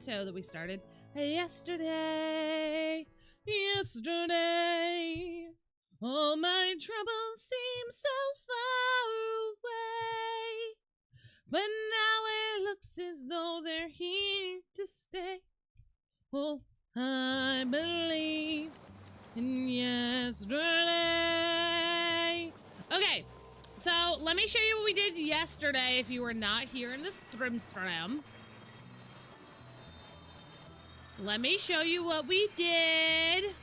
Plateau that we started yesterday. Yesterday, all my troubles seem so far away, but now it looks as though they're here to stay. Oh, I believe in yesterday. Okay, so let me show you what we did yesterday if you were not here in the stream. Let me show you what we did.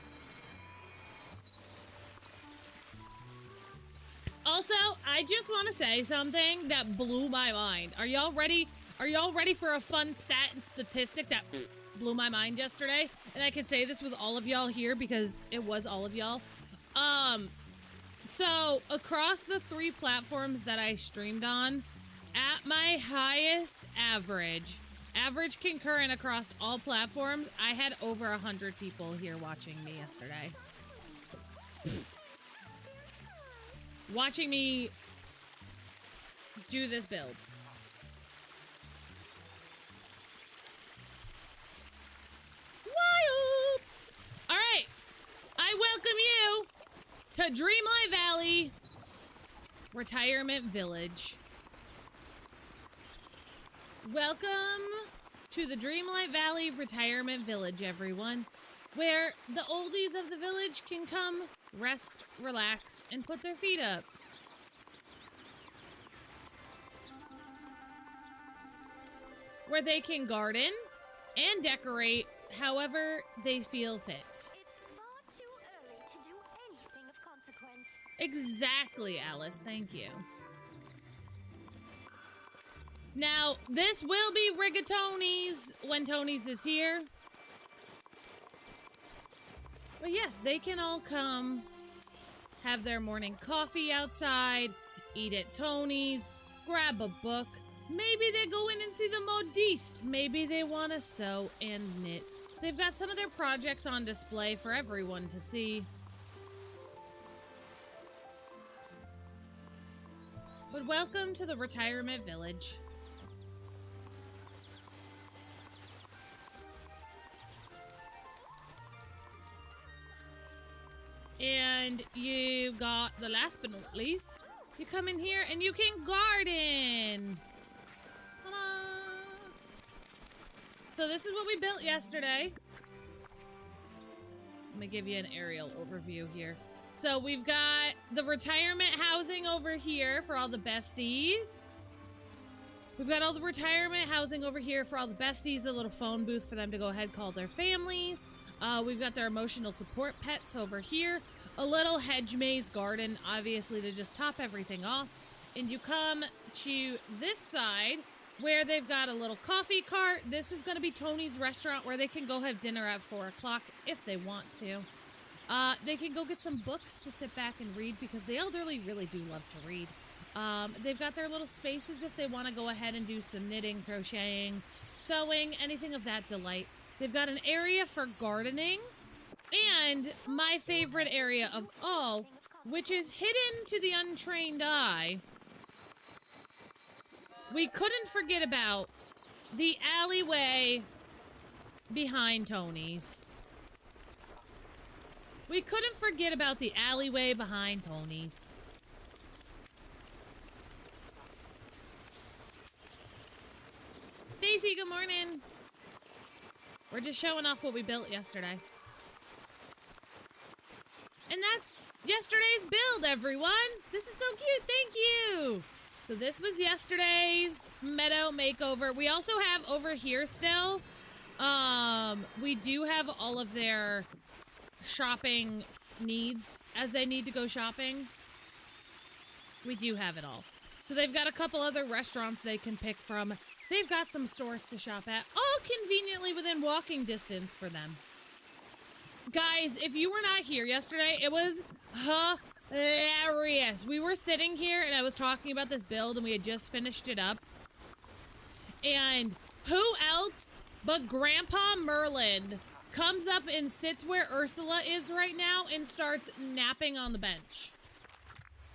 Also, I just want to say something that blew my mind. Are y'all ready? Are y'all ready for a fun stat and statistic that blew my mind yesterday? And I can say this with all of y'all here because it was all of y'all. So across the 3 platforms that I streamed on, at my highest average concurrent across all platforms, I had over 100 people here watching me yesterday. Watching me do this build. Wild! All right, I welcome you to Dreamlight Valley Retirement Village. Welcome to the Dreamlight Valley Retirement Village, everyone, where the oldies of the village can come, rest, relax, and put their feet up. Where they can garden and decorate however they feel fit. It's far too early to do anything of consequence. Exactly, Alice. Thank you. Now, this will be rigatoni's when Tony's is here. But yes, they can all come, have their morning coffee outside, eat at Tony's, grab a book. Maybe they go in and see the modiste. Maybe they want to sew and knit. They've got some of their projects on display for everyone to see. But welcome to the retirement village. And you got the last but not least, you come in here and you can garden. Ta-da! So this is what we built yesterday. Let me give you an aerial overview here. So we've got the retirement housing over here for all the besties. We've got all the retirement housing over here for all the besties, a little phone booth for them to go ahead call their families. We've got their emotional support pets over here. A little hedge maze garden, obviously, to just top everything off. And you come to this side where they've got a little coffee cart. This is going to be Tony's restaurant where they can go have dinner at 4 o'clock if they want to. They can go get some books to sit back and read because the elderly really do love to read. They've got their little spaces if they want to go ahead and do some knitting, crocheting, sewing, anything of that delight. They've got an area for gardening, and my favorite area of all, which is hidden to the untrained eye. We couldn't forget about the alleyway behind Tony's. We couldn't forget about the alleyway behind Tony's. Stacy, good morning. We're just showing off what we built yesterday. And that's yesterday's build, everyone. This is so cute. Thank you. So this was yesterday's meadow makeover. We also have over here still, we do have all of their shopping needs as they need to go shopping. We do have it all. So they've got a couple other restaurants they can pick from. They've got some stores to shop at, all conveniently within walking distance for them. Guys, if you were not here yesterday, it was hilarious. We were sitting here and I was talking about this build and we had just finished it up. And who else but Grandpa Merlin comes up and sits where Ursula is right now and starts napping on the bench.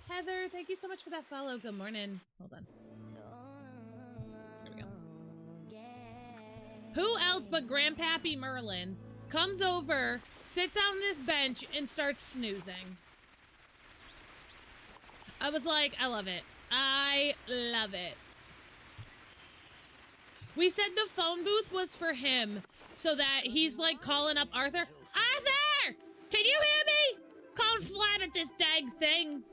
Heather, thank you so much for that follow. Good morning. Hold on. Who else but Grandpappy Merlin comes over, sits on this bench, and starts snoozing? I was like, I love it. I love it. We said the phone booth was for him, so that he's like calling up Arthur. Arthur! Can you hear me? Can't flab at this dang thing.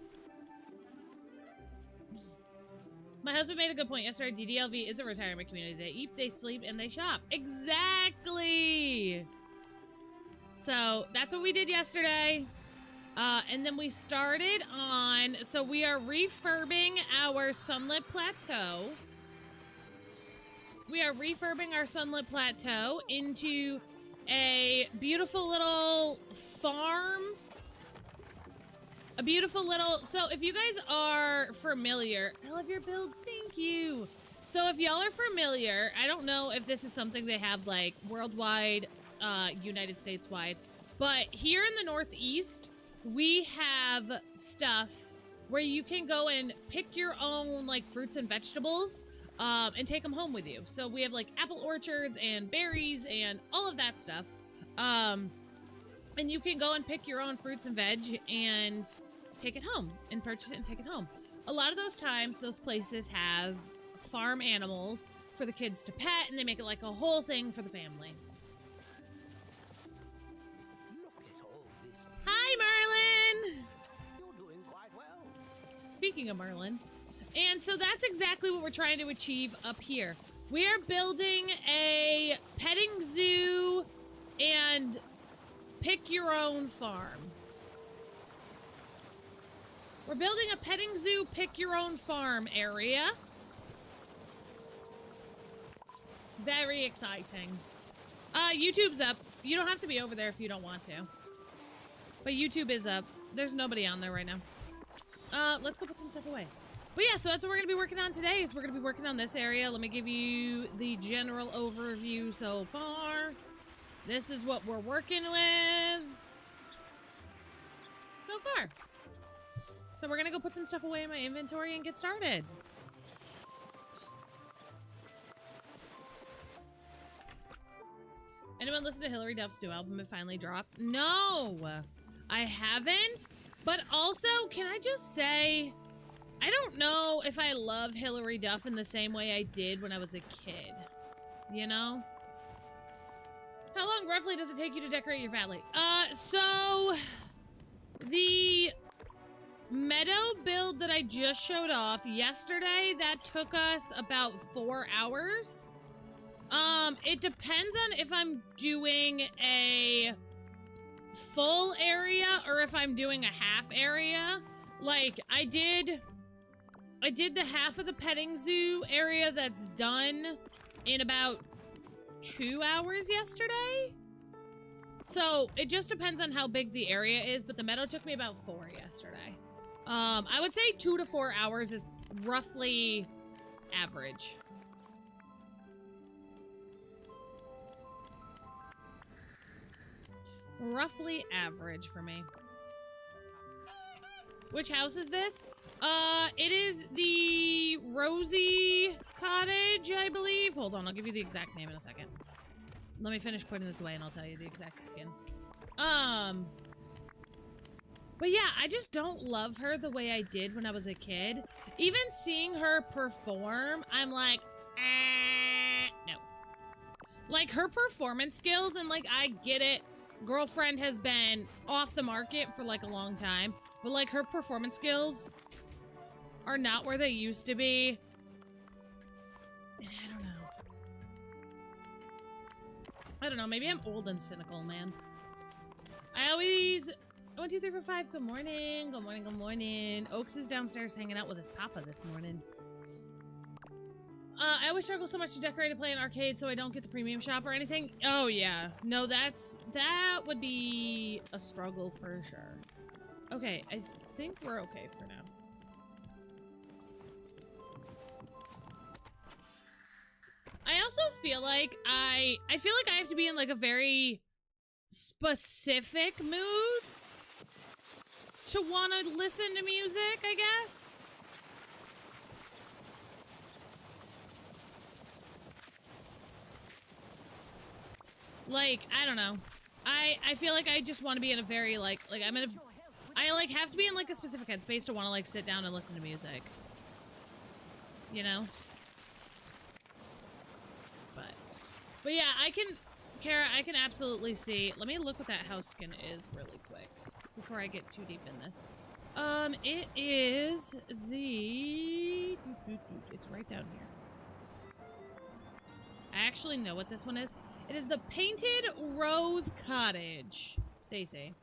My husband made a good point yesterday. DDLV is a retirement community. They eat, they sleep, and they shop. Exactly. So that's what we did yesterday. And then we started on, so we are refurbing our Sunlit Plateau. We are refurbing our Sunlit Plateau into a beautiful little farm. A beautiful little, so if you guys are familiar, I love your builds, thank you. So if y'all are familiar, I don't know if this is something they have like worldwide, United States wide, but here in the Northeast, we have stuff where you can go and pick your own like fruits and vegetables and take them home with you. So we have like apple orchards and berries and all of that stuff. And you can go and pick your own fruits and veg and take it home and purchase it and take it home. A lot of those times, those places have farm animals for the kids to pet, and they make it like a whole thing for the family. Look at all this. Hi, Merlin! You're doing quite well. Speaking of Merlin. And so that's exactly what we're trying to achieve up here. We are building a petting zoo and pick your own farm. We're building a petting zoo, pick your own farm area. Very exciting. YouTube's up. You don't have to be over there if you don't want to. But YouTube is up. There's nobody on there right now. Let's go put some stuff away. But yeah, so that's what we're going to be working on today, is we're going to be working on this area. Let me give you the general overview so far. This is what we're working with so far. So we're going to go put some stuff away in my inventory and get started. Anyone listen to Hilary Duff's new album? It finally dropped? No, I haven't. But also, can I just say, I don't know if I love Hilary Duff in the same way I did when I was a kid. You know? How long roughly does it take you to decorate your valley? So the meadow build that I just showed off yesterday, that took us about 4 hours. It depends on if I'm doing a full area or if I'm doing a half area. Like, I did the half of the petting zoo area that's done in about 2 hours yesterday. So it just depends on how big the area is, but the meadow took me about 4 yesterday. I would say 2 to 4 hours is roughly average. Roughly average for me. Which house is this? It is the Rosie Cottage, I believe. Hold on, I'll give you the exact name in a second. Let me finish putting this away and I'll tell you the exact skin. But yeah, I just don't love her the way I did when I was a kid. Even seeing her perform, I'm like, no. Like, her performance skills, and like, I get it. Girlfriend has been off the market for like a long time, but like, her performance skills are not where they used to be. And I don't know, maybe I'm old and cynical, man. I always 1, 2, 3, 4, 5. Good morning. Good morning. Good morning. Oaks is downstairs hanging out with his papa this morning. I always struggle so much to decorate and play an arcade so I don't get the premium shop or anything. Oh yeah. No, that would be a struggle for sure. Okay, I think we're okay for now. I also feel like I feel like I have to be in like a very specific mood to want to listen to music, I guess. Like, I don't know. I feel like I just want to be in a very, like, I'm in a... I, like, have to be in, like, a specific headspace to want to, like, sit down and listen to music. You know? But yeah, I can... Kara, I can absolutely see... Let me look what that house skin is really quick before I get too deep in this. It is the... It's right down here. I actually know what this one is. It is the Painted Rose Cottage. Stacy.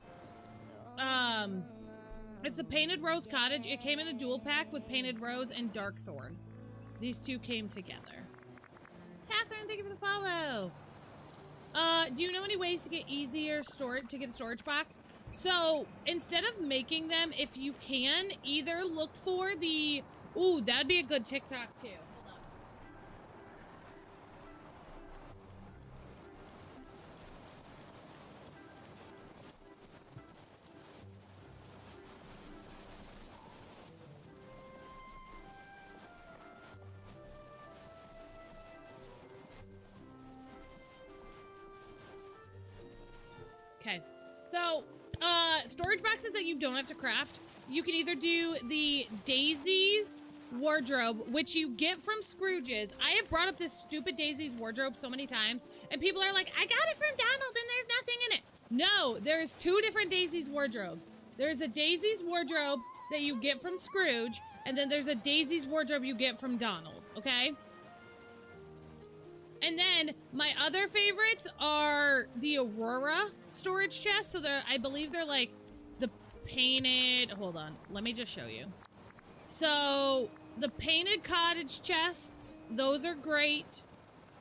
It's the Painted Rose Cottage. It came in a dual pack with Painted Rose and Dark Thorn. These two came together. Catherine, thank you for the follow. Do you know any ways to get easier storage, to get a storage box? So, instead of making them, if you can, either look for the... Ooh, that'd be a good TikTok, too. Okay, so, storage boxes that you don't have to craft, you can either do the Daisy's wardrobe, which you get from Scrooge's. I have brought up this stupid Daisy's wardrobe so many times, and people are like, I got it from Donald and there's nothing in it. No, there's two different Daisy's wardrobes. There's a Daisy's wardrobe that you get from Scrooge, and then there's a Daisy's wardrobe you get from Donald, okay? And then my other favorites are the Aurora storage chests. So I believe they're like the painted, hold on, let me just show you. So the painted cottage chests, those are great.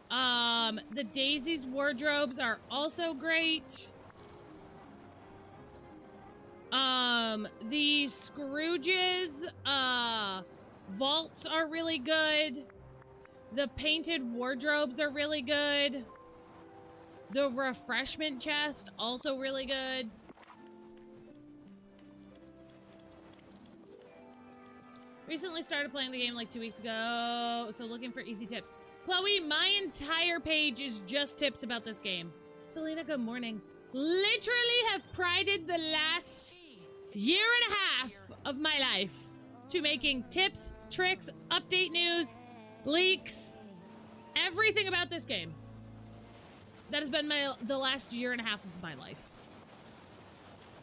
The Daisy's wardrobes are also great. The Scrooge's, vaults are really good. The painted wardrobes are really good. The refreshment chest, also really good. Recently started playing the game like 2 weeks ago, so looking for easy tips. Chloe, my entire page is just tips about this game. Selena, good morning. Literally have prided the last year and a half of my life to making tips, tricks, update news, leaks, everything about this game. That has been the last year and a half of my life.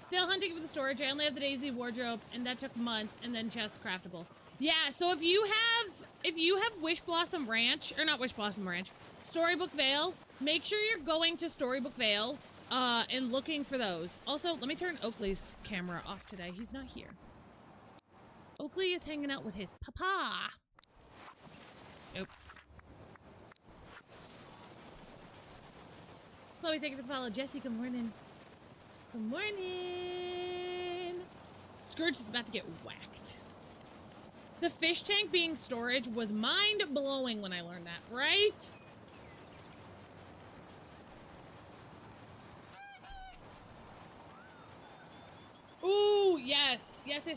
Still hunting for the storage. I only have the Daisy wardrobe, and that took months, and then chest craftable. Yeah, so if you have Wish Blossom Ranch, or not Wish Blossom Ranch, Storybook Vale, make sure you're going to Storybook Vale, and looking for those. Also, let me turn Oakley's camera off today. He's not here. Oakley is hanging out with his papa. Nope. Chloe, thank you for the follow. Jesse, good morning. Good morning. Scourge is about to get whacked. The fish tank being storage was mind-blowing when I learned that, right? Ooh, yes. Yes.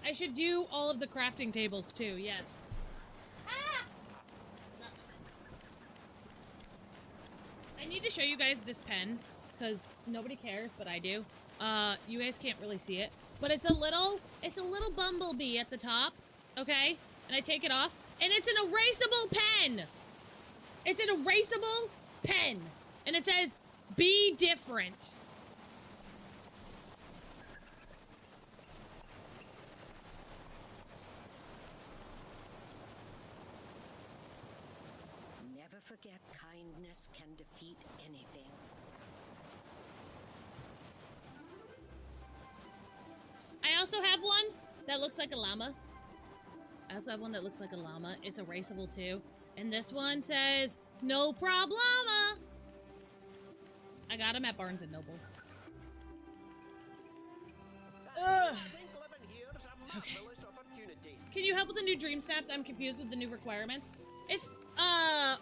I should do all of the crafting tables, too. Yes. I need to show you guys this pen, because nobody cares, but I do. You guys can't really see it, but it's a little bumblebee at the top, okay? And I take it off, and it's an erasable pen! It's an erasable pen! And it says, be different. Forget kindness can defeat anything. I also have one that looks like a llama. It's erasable too. And this one says, no problema. I got them at Barnes & Noble. Ugh. Okay. Can you help with the new dream snaps? I'm confused with the new requirements. It's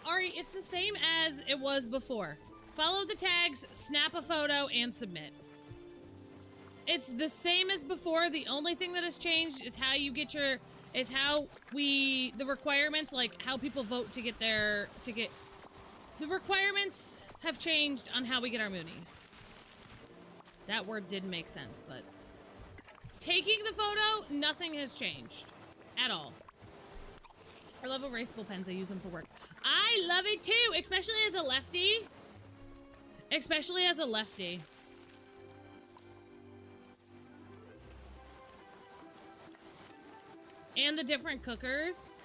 Ari, it's the same as it was before. Follow the tags, snap a photo, and submit. It's the same as before. The only thing that has changed is how you get your, the requirements, like how people vote to get the requirements have changed on how we get our moonies. That word didn't make sense, but taking the photo, nothing has changed at all. I love erasable pens. I use them for work. I love it too, especially as a lefty. Especially as a lefty. And the different cookers.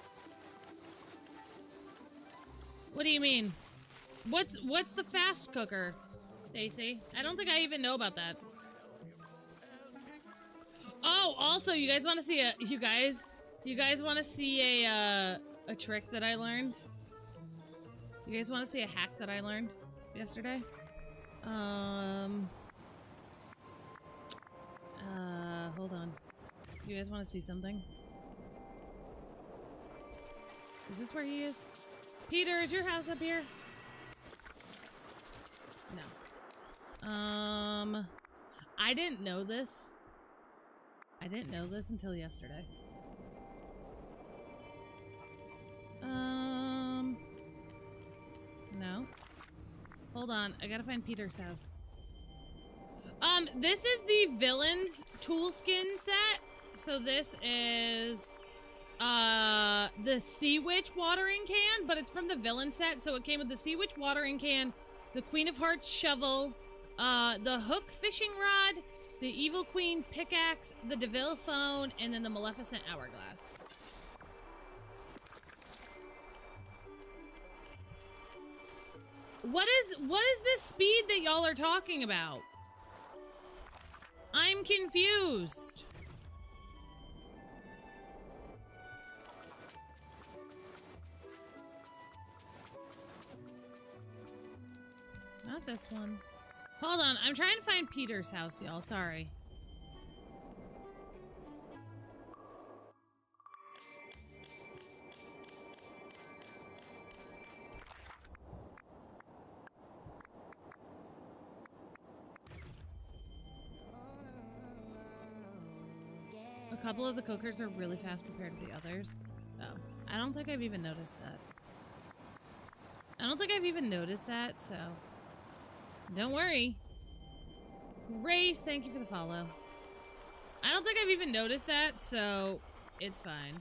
What do you mean? What's the fast cooker, Stacy? I don't think I even know about that. Oh, also, you guys want to see you guys want to see a trick that I learned? You guys want to see a hack that I learned yesterday? Hold on. You guys want to see something? Is this where he is? Peter, is your house up here? No. I didn't know this. I didn't know this until yesterday. No. Hold on, I gotta find Peter's house. This is the villain's tool skin set. So this is the Sea Witch watering can, but it's from the villain set, so it came with the Sea Witch watering can, the Queen of Hearts shovel, the Hook fishing rod, the Evil Queen pickaxe, the DeVille phone, and then the Maleficent hourglass. What is this speed that y'all are talking about? I'm confused. Not this one. Hold on, I'm trying to find Peter's house, y'all. Sorry. A couple of the cookers are really fast compared to the others. Oh, I don't think I've even noticed that. So don't worry. Grace, thank you for the follow. I don't think I've even noticed that, so it's fine.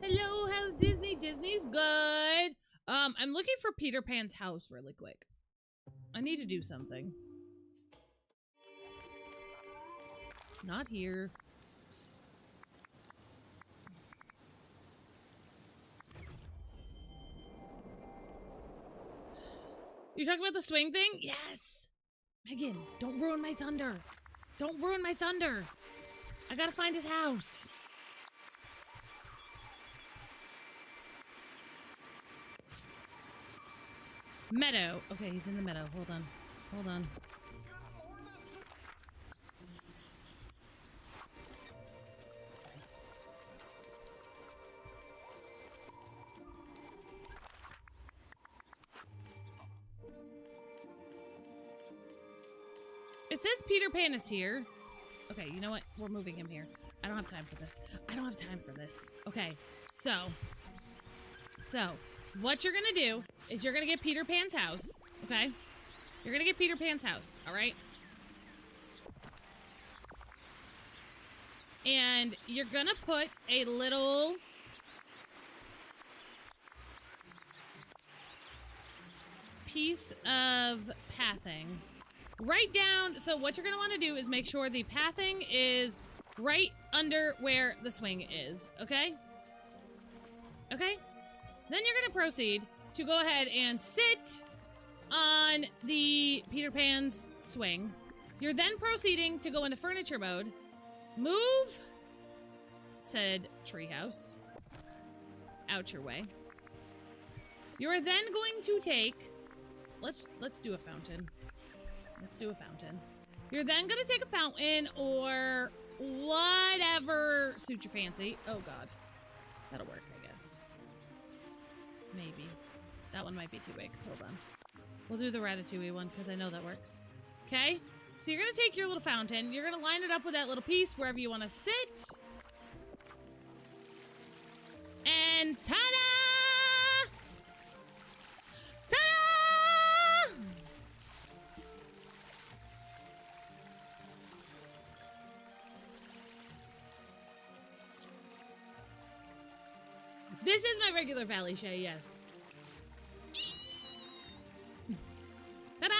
Hello, how's Disney? Disney's good. I'm looking for Peter Pan's house really quick. I need to do something. Not here. You talking about the swing thing? Yes! Megan, don't ruin my thunder. Don't ruin my thunder. I gotta find his house. Meadow. Okay, he's in the meadow. Hold on. Hold on. It says Peter Pan is here. Okay, you know what? We're moving him here. I don't have time for this. I don't have time for this. Okay, so what you're gonna do is you're gonna get Peter Pan's house, okay? You're gonna get Peter Pan's house, all right? And you're gonna put a little piece of pathing right down. So what you're gonna want to do is make sure the pathing is right under where the swing is, okay? Okay? Then you're gonna proceed to go ahead and sit on the Peter Pan's swing. You're then proceeding to go into furniture mode. Move said treehouse out your way. You're then going to take, let's do a fountain. Let's do a fountain. You're then gonna take a fountain or whatever suits your fancy. Oh god. That'll work, I guess. Maybe. That one might be too big. Hold on. We'll do the Ratatouille one because I know that works. Okay? So you're gonna take your little fountain. You're gonna line it up with that little piece wherever you want to sit. And ta-da! This is my regular Valley Shay, yes. Ta-da!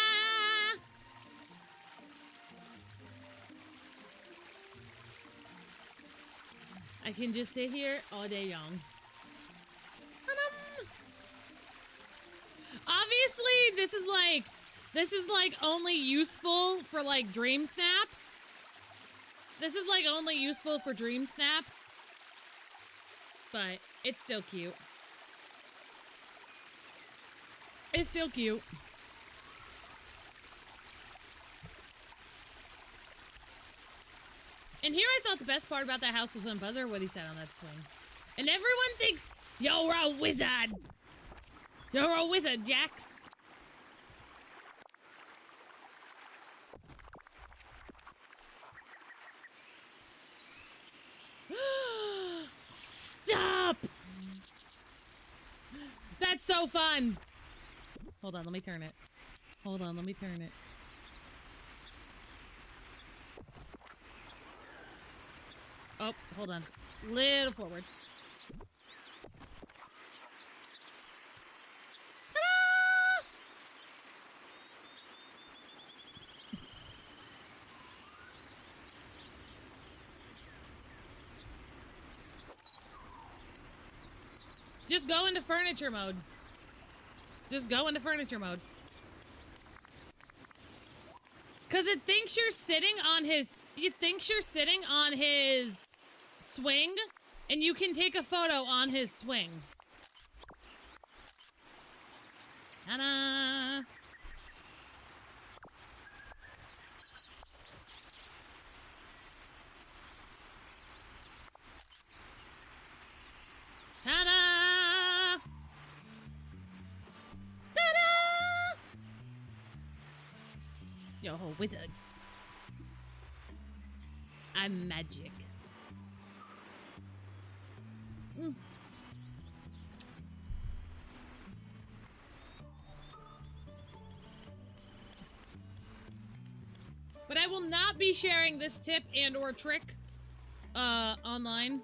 I can just sit here all day long. Obviously, this is like only useful for like dream snaps. This is like only useful for dream snaps. But it's still cute. It's still cute. And here I thought the best part about that house was when Buzzerwoody sat on that swing. And everyone thinks, you're a wizard. You're a wizard, Jax. Stop! That's so fun. Hold on, let me turn it. Hold on, let me turn it. Oh, hold on. Little forward. Ta-da! Just go into furniture mode. Just go into furniture mode. Cause it thinks you're sitting on his swing, and you can take a photo on his swing. Ta-da! Ta-da! Ta-da! Yo, wizard. I'm magic. But I will not be sharing this tip and or trick online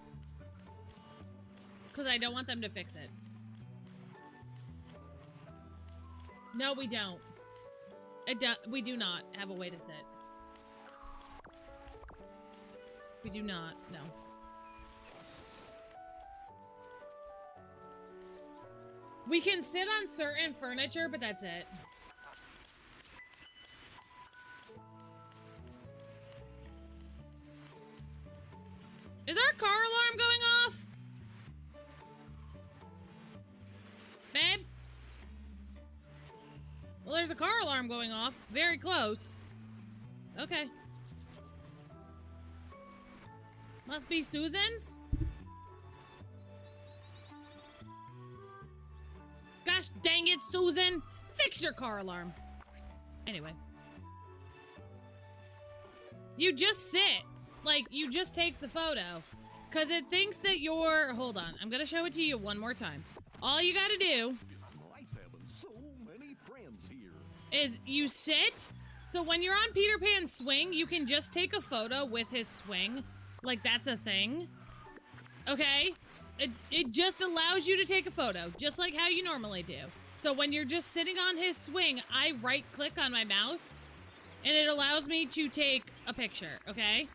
because I don't want them to fix it. No, we don't. We do not have a way to sit. We do not, no. We can sit on certain furniture, but that's it. Is our car alarm going off? Babe? Well, there's a car alarm going off. Very close. Okay. Must be Susan's? Gosh dang it, Susan! Fix your car alarm. Anyway. You just sit. Like, you just take the photo. Because it thinks that you're... Hold on. I'm going to show it to you one more time. All you got to do... It's nice having so many friends here. ...is you sit. So when you're on Peter Pan's swing, you can just take a photo with his swing. Like, that's a thing. Okay? It just allows you to take a photo, just like how you normally do. So when you're just sitting on his swing, I right-click on my mouse, and it allows me to take a picture, okay?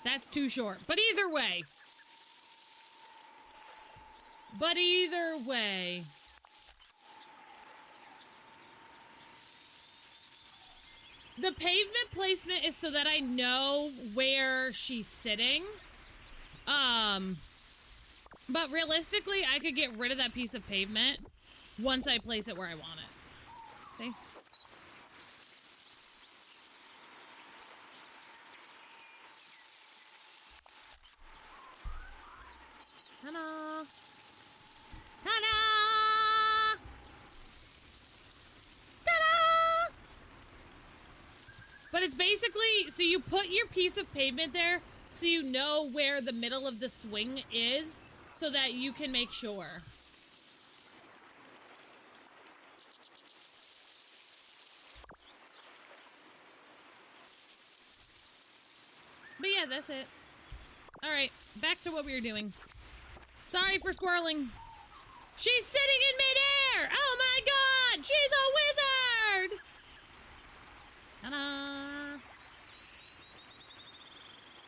That's too short. But either way. The pavement placement is so that I know where she's sitting. But realistically, I could get rid of that piece of pavement once I place it where I want it. See? Ta-da! Ta-da! Ta-da! But it's basically, so you put your piece of pavement there so you know where the middle of the swing is so that you can make sure. Yeah, that's it. Alright, back to what we were doing. Sorry for squirreling. She's sitting in midair! Oh my god! She's a wizard! Ta-da!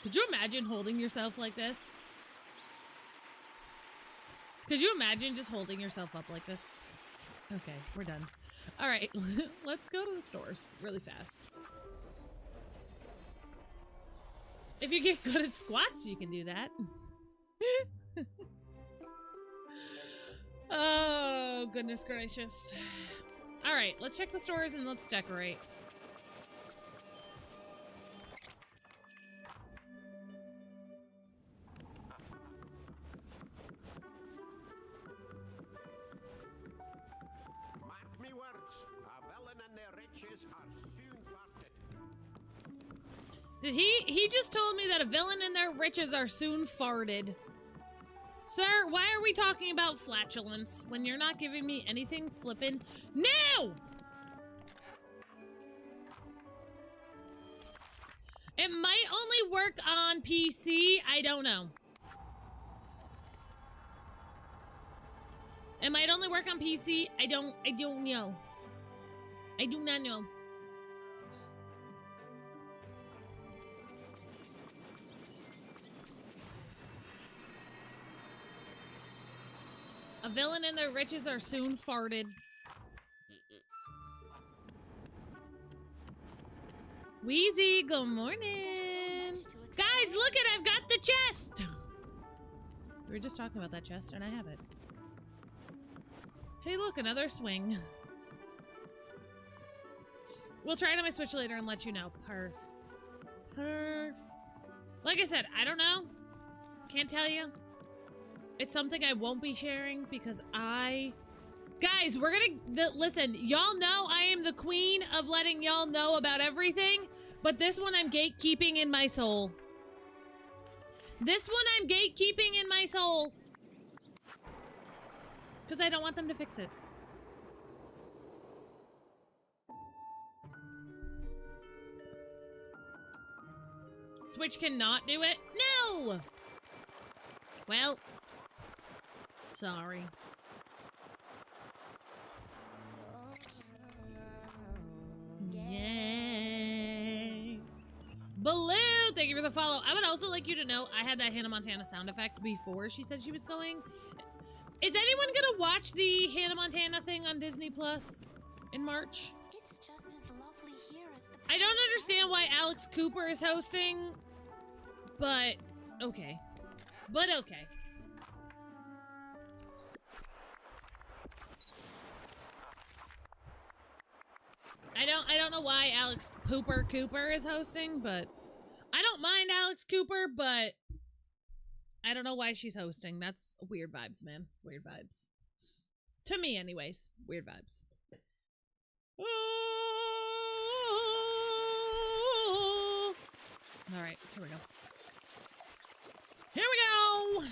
Could you imagine holding yourself like this? Could you imagine just holding yourself up like this? Okay, we're done. Alright, let's go to the stores really fast. If you get good at squats, you can do that. Oh, goodness gracious. Alright, let's check the stores and let's decorate. Mark me words, a villain and their riches are soon parted. Did he just told me that a villain and their riches are soon farted. Sir, why are we talking about flatulence when you're not giving me anything flippin'? No! It might only work on PC. I don't know. It might only work on PC. I don't know. I do not know. A villain and their riches are soon farted. Wheezy, good morning. Guys, look it, I've got the chest. We were just talking about that chest, and I have it. Hey, look, another swing. We'll try it on my Switch later and let you know. Perf. Perf. Like I said, I don't know. Can't tell you. It's something I won't be sharing because Guys, we're gonna... Listen, y'all know I am the queen of letting y'all know about everything, but this one I'm gatekeeping in my soul. This one I'm gatekeeping in my soul. Because I don't want them to fix it. Switch cannot do it? No! Well... Sorry. Yay. Baloo, thank you for the follow. I would also like you to know I had that Hannah Montana sound effect before she said she was going. Is anyone gonna watch the Hannah Montana thing on Disney Plus in March? It's just as lovely here as the I don't understand why Alex Cooper is hosting, but okay. But okay. I don't know why Alex Cooper is hosting, but I don't mind Alex Cooper, but I don't know why she's hosting. That's weird vibes, man. Weird vibes. To me, anyways. Weird vibes. All right, here we go. Here we go!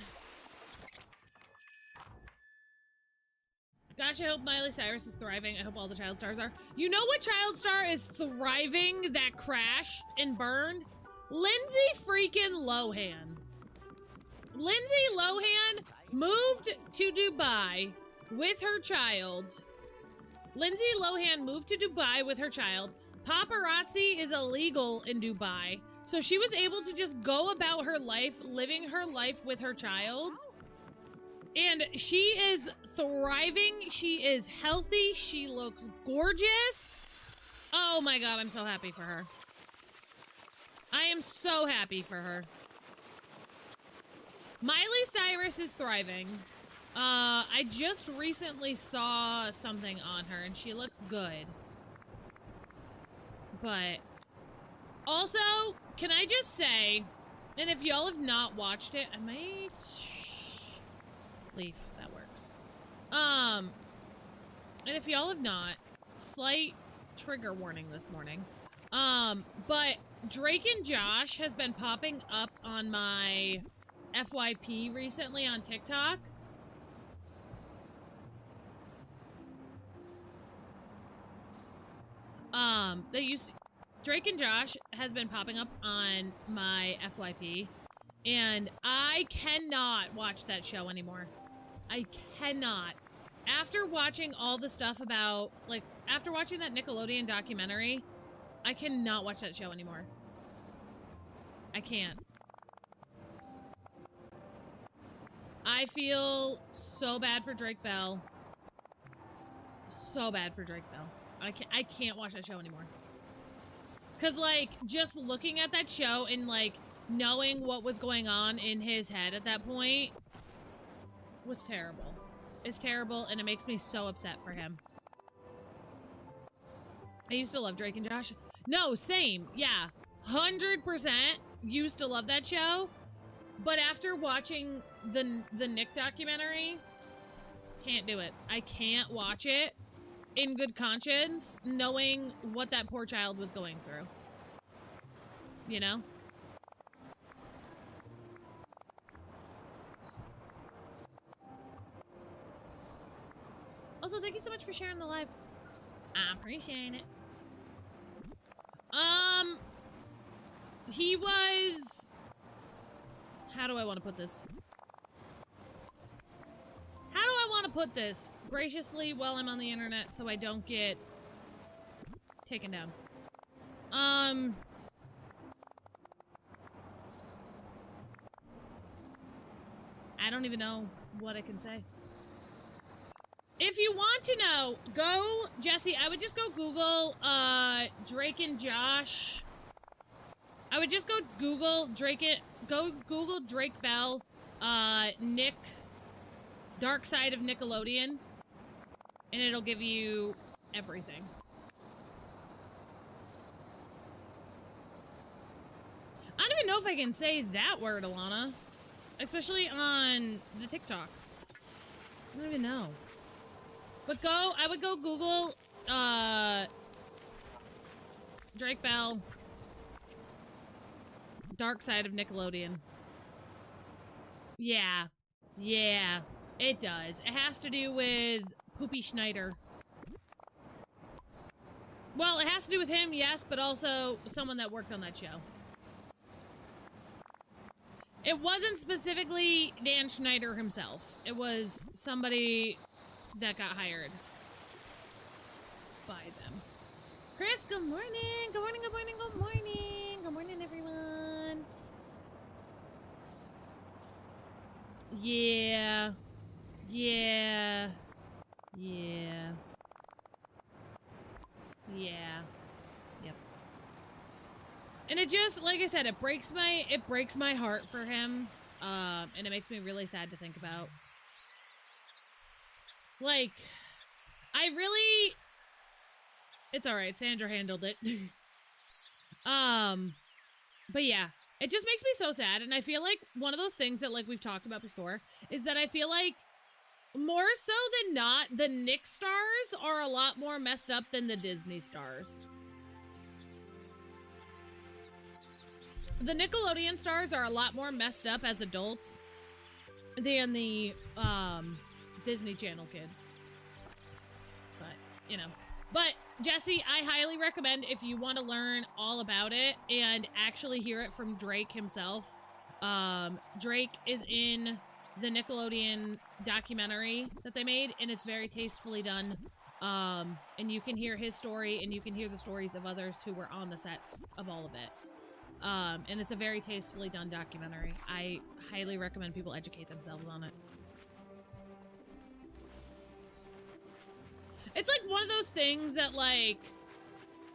Gosh, I hope Miley Cyrus is thriving. I hope all the child stars are. You know what child star is thriving that crashed and burned? Lindsay freaking Lohan. Lindsay Lohan moved to Dubai with her child. Lindsay Lohan moved to Dubai with her child. Paparazzi is illegal in Dubai. So she was able to just go about her life, living her life with her child. And she is thriving. She is healthy. She looks gorgeous. Oh my god, I'm so happy for her. I am so happy for her. Miley Cyrus is thriving. I just recently saw something on her and she looks good. But also, can I just say, and if y'all have not watched it, I might leave. That works. And if y'all have not, slight trigger warning this morning. But Drake and Josh has been popping up on my FYP recently on TikTok. They used to, Drake and Josh has been popping up on my FYP, and I cannot watch that show anymore. I cannot. After watching all the stuff about, like, after watching that Nickelodeon documentary, I cannot watch that show anymore. I can't. I feel so bad for Drake Bell. So bad for Drake Bell. I can't watch that show anymore. Cause like, just looking at that show and like, knowing what was going on in his head at that point was terrible. It's terrible and it makes me so upset for him. I used to love Drake and Josh. No, same. Yeah. 100% used to love that show. But after watching the Nick documentary, can't do it. I can't watch it in good conscience, knowing what that poor child was going through. You know? Also, thank you so much for sharing the live. I appreciate it. He was... How do I want to put this? How do I want to put this? Graciously while I'm on the internet so I don't get taken down. I don't even know what I can say. If you want to know, go, Jesse, I would just go Google, Drake and Josh. I would just go Google Google Drake Bell, Nick, Dark Side of Nickelodeon, and it'll give you everything. I don't even know if I can say that word, Alana. Especially on the TikToks. I don't even know. But I would go Google, Drake Bell, Dark Side of Nickelodeon. Yeah. Yeah. It does. It has to do with Poopy Schneider. Well, it has to do with him, yes, but also someone that worked on that show. It wasn't specifically Dan Schneider himself. It was somebody that got hired by them. Chris, good morning. Good morning, good morning, good morning. Good morning, everyone. Yeah. Yeah. Yeah. Yeah. Yep. And it just, like I said, it breaks my heart for him. And it makes me really sad to think about. Like, it's alright, Sandra handled it. But yeah, it just makes me so sad, and I feel like one of those things that, like, we've talked about before, is that I feel like, more so than not, the Nick stars are a lot more messed up than the Disney stars. The Nickelodeon stars are a lot more messed up as adults than the, Disney Channel kids. But, you know. But, Jesse, I highly recommend if you want to learn all about it and actually hear it from Drake himself. Drake is in the Nickelodeon documentary that they made, and it's very tastefully done. And you can hear his story, and you can hear the stories of others who were on the sets of all of it. And it's a very tastefully done documentary. I highly recommend people educate themselves on it. It's like one of those things that, like,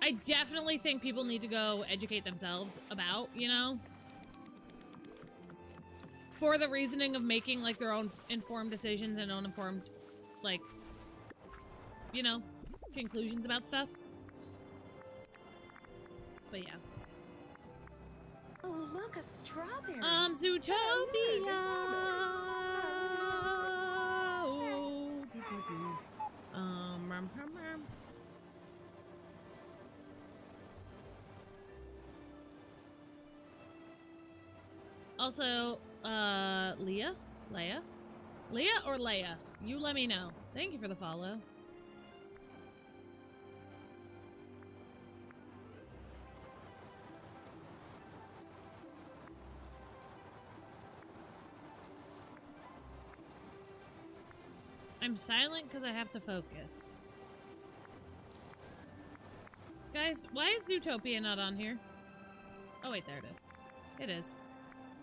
I definitely think people need to go educate themselves about, you know? For the reasoning of making, like, their own informed decisions and own informed, like, you know, conclusions about stuff. But yeah. Oh, look, a strawberry. Zootopia! Also, Leah? Leia? Leah or Leia? You let me know. Thank you for the follow. I'm silent because I have to focus. Guys, why is Zootopia not on here? Oh wait, there it is. It is.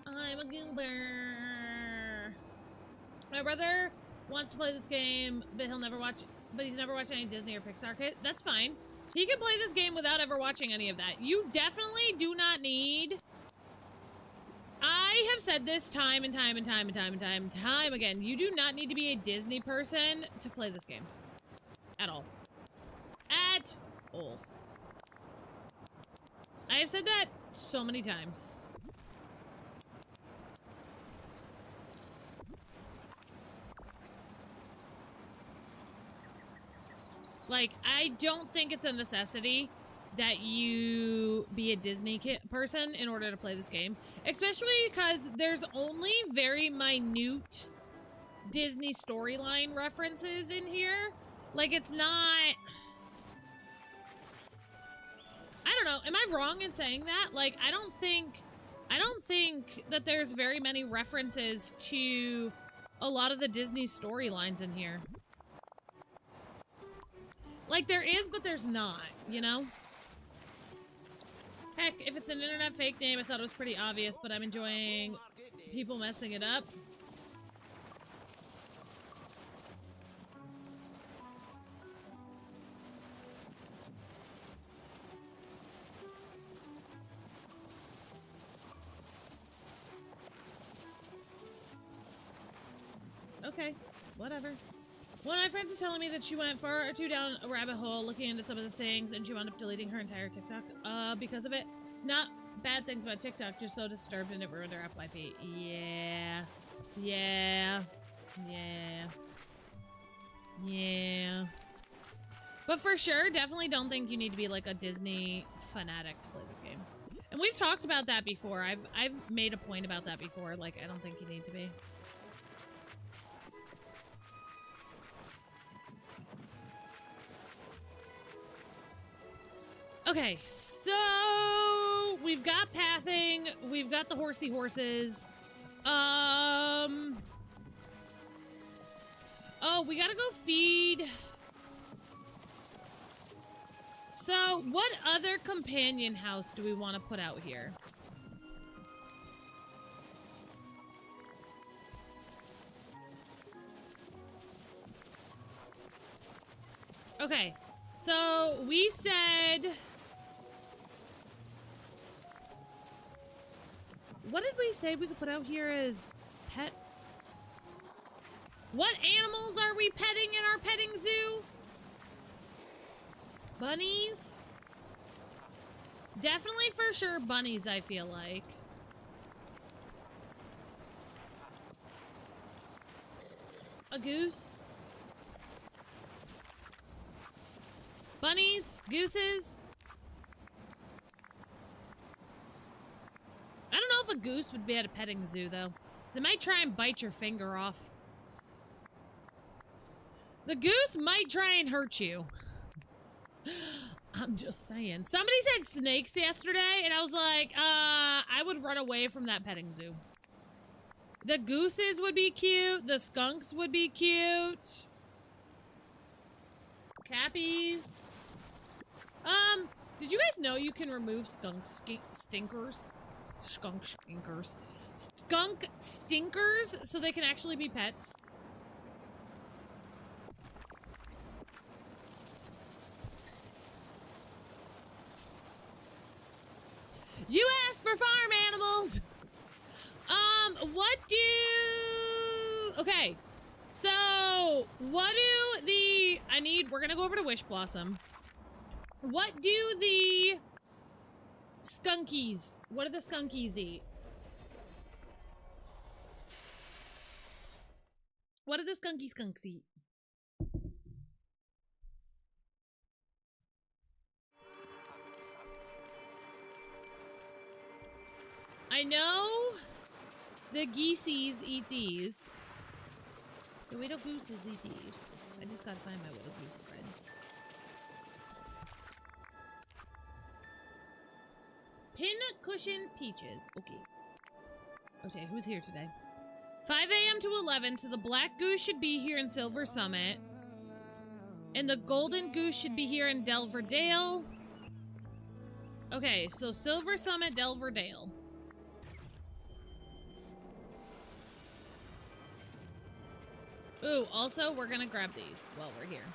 I'm a goober. My brother wants to play this game, but he's never watched any Disney or Pixar. Okay, that's fine. He can play this game without ever watching any of that. You definitely do not need... I have said this time and time and time and time and time and time again. You do not need to be a Disney person to play this game. At all. At all. I have said that so many times. Like, I don't think it's a necessity that you be a Disney person in order to play this game. Especially because there's only very minute Disney storyline references in here. Like, it's not... I don't know. Am I wrong in saying that? Like, I don't think that there's very many references to a lot of the Disney storylines in here. Like, there is, but there's not, you know? Heck, if it's an internet fake name, I thought it was pretty obvious, but I'm enjoying people messing it up. Okay, whatever. One of my friends was telling me that she went far or two down a rabbit hole looking into some of the things, and she wound up deleting her entire TikTok because of it. Not bad things about TikTok, just so disturbed and it ruined her FYP. Yeah. Yeah. Yeah. Yeah. But for sure, definitely don't think you need to be like a Disney fanatic to play this game. And we've talked about that before. I've made a point about that before. Like, I don't think you need to be. Okay, so we've got pathing, we've got the horsey horses. Oh, we gotta go feed. So, what other companion house do we want to put out here? Okay, so we said... What did we say we could put out here as pets? What animals are we petting in our petting zoo? Bunnies? Definitely for sure bunnies, I feel like. A goose? Bunnies? Gooses? I don't know if a goose would be at a petting zoo, though. They might try and bite your finger off. The goose might try and hurt you. I'm just saying. Somebody said snakes yesterday, and I was like, I would run away from that petting zoo. The gooses would be cute. The skunks would be cute. Cappies. Did you guys know you can remove skunk stinkers? Skunk stinkers. Skunk stinkers so they can actually be pets. You asked for farm animals. What do... Okay. So, what do the... We're gonna go over to Wish Blossom. What do the skunkies... What do the skunkies eat? What do the skunks eat? I know the geeseys eat these. The widow gooses eat these. I just gotta find my widow goose friends. Pin cushion peaches. Okay. Okay, who's here today? 5 a.m. to 11, so the black goose should be here in Silver Summit. And the golden goose should be here in Delver Dale. Okay, so Silver Summit, Delver Dale. Ooh, also, we're gonna grab these while we're here.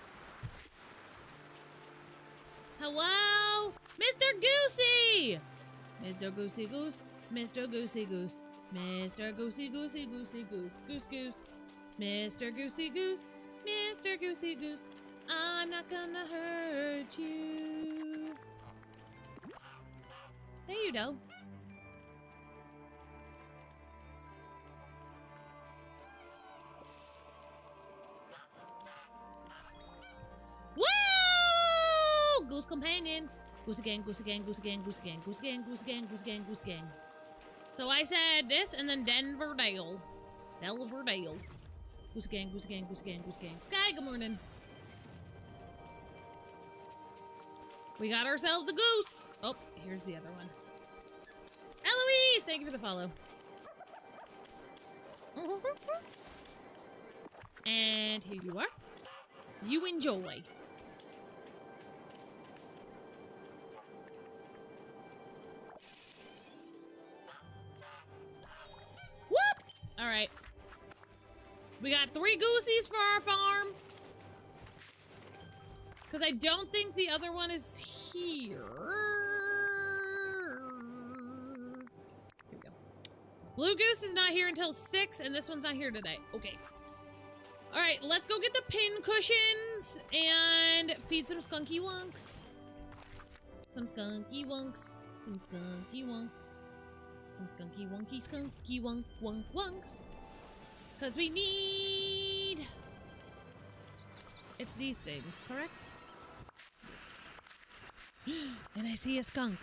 Hello? Mr. Goosey! Mr. Goosey Goose, Mr. Goosey Goose, Mr. Goosey Goosey Goosey Goose, Goose Goose, Mr. Goosey Goose, Mr. Goosey Goose, I'm not gonna hurt you. There you go. Woo! Goose companion. Goose again, goose again, goose again, goose again, goose again, goose again, goose again, goose again. So I said this and then Denver Dale. Delver Dale. Goose again, goose again, goose again, goose again. Sky, good morning. We got ourselves a goose. Oh, here's the other one. Eloise, thank you for the follow. And here you are. You enjoy. Whoop! All right. We got 3 goosies for our farm. Because I don't think the other one is here. Here we go. Blue goose is not here until 6, and this one's not here today. Okay. All right, let's go get the pin cushions and feed some skunky wonks. Some skunky wonks. Some skunky wonks. Some skunky wonky skunky wonk wonk wonks. Because we need... It's these things, correct? Yes. And I see a skunk.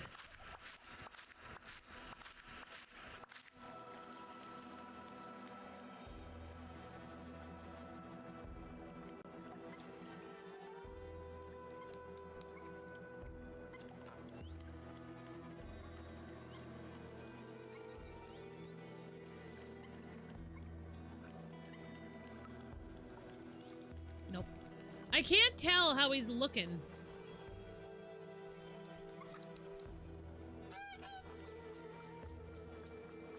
Nope. I can't tell how he's looking.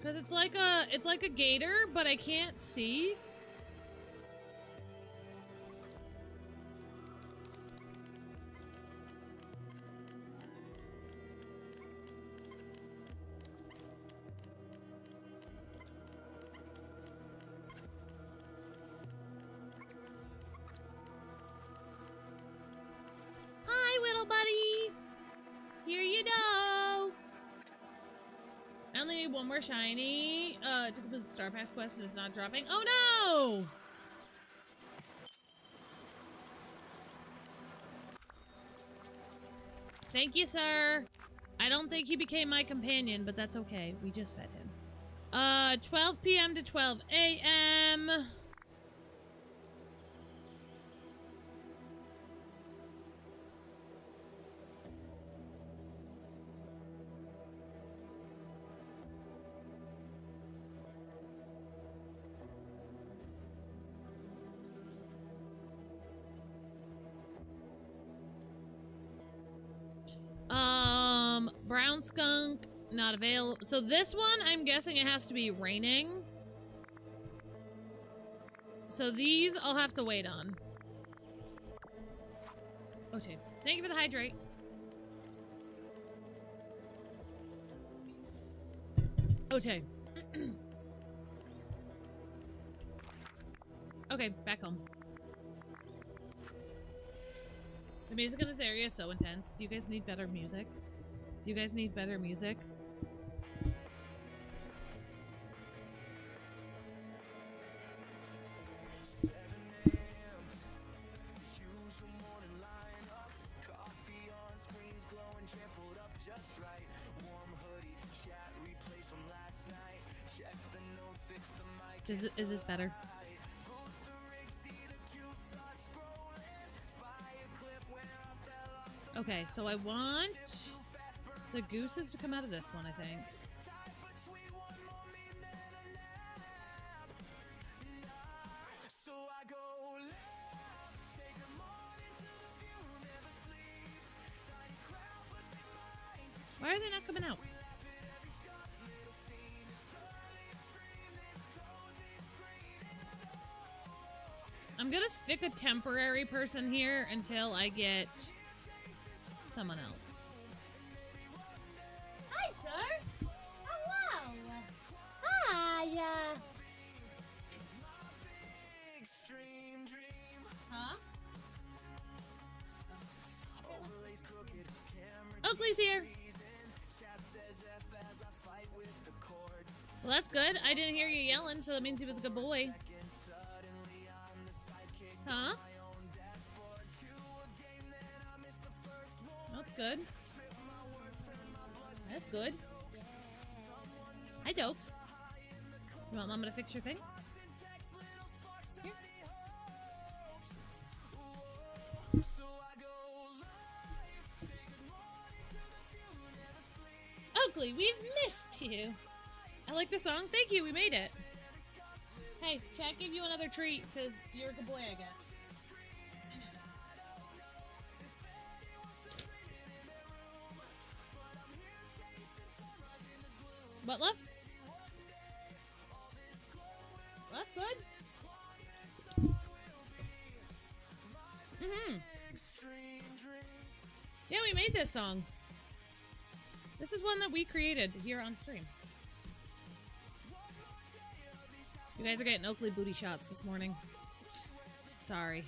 Cause it's like a gator, but I can't see. Hi, little buddy. Here you go. I only need one more shiny to complete the Star Pass quest, and it's not dropping. Oh no! Thank you, sir. I don't think he became my companion, but that's okay. We just fed him. 12 p.m. to 12 a.m. Brown skunk, not available. So this one, I'm guessing it has to be raining. So these I'll have to wait on. Okay. Thank you for the hydrate. Okay. Okay, back home. The music in this area is so intense. Do you guys need better music? Do you guys need better music? Is this better? Okay, so I want the gooses to come out of this one, I think. Why are they not coming out? I'm gonna stick a temporary person here until I get someone else. Hi, sir. Hello. Hi. Huh? Oakley's here. Well, that's good. I didn't hear you yelling, so that means he was a good boy. Huh? That's good. That's good. Hi, Dopes. You want Mama to fix your thing? Here. Oakley, we've missed you. I like the song. Thank you. We made it. Hey, chat gave you another treat because you're a good boy, I guess. What, love? Well, that's good. Mm-hmm. Yeah, we made this song. This is one that we created here on stream. You guys are getting Oakley booty shots this morning. Sorry.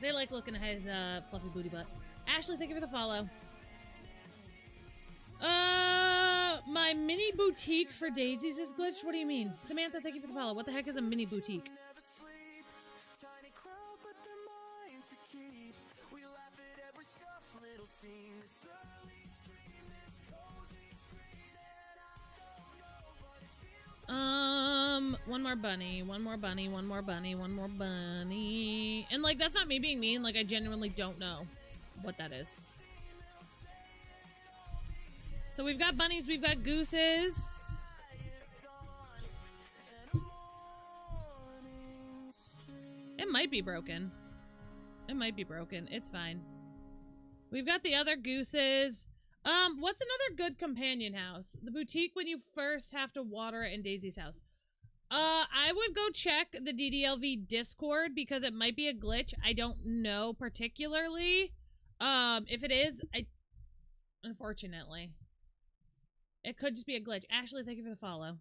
They like looking at his fluffy booty butt. Ashley, thank you for the follow. My mini boutique for daisies is glitched? What do you mean? Samantha, thank you for the follow. What the heck is a mini boutique? One more bunny, one more bunny, one more bunny, one more bunny. And, like, that's not me being mean. Like, I genuinely don't know what that is. So we've got bunnies, we've got gooses. It might be broken. It might be broken. It's fine. We've got the other gooses. What's another good companion house? The boutique when you first have to water it in Daisy's house. I would go check the DDLV Discord because it might be a glitch. I don't know particularly. If it is, unfortunately. It could just be a glitch. Ashley, thank you for the follow.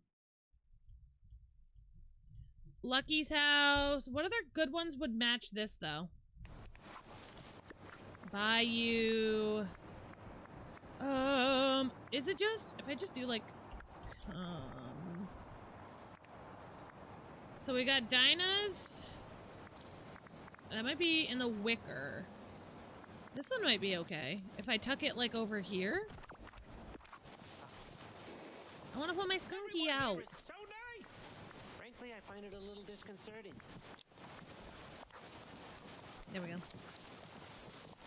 Lucky's house. What other good ones would match this, though? Bayou. Is it just... If I just do, like... So we got Dinah's. That might be in the wicker. This one might be okay. If I tuck it, like, over here. I want to put my skunky out. So nice. Frankly, I find it a little disconcerting. There we go.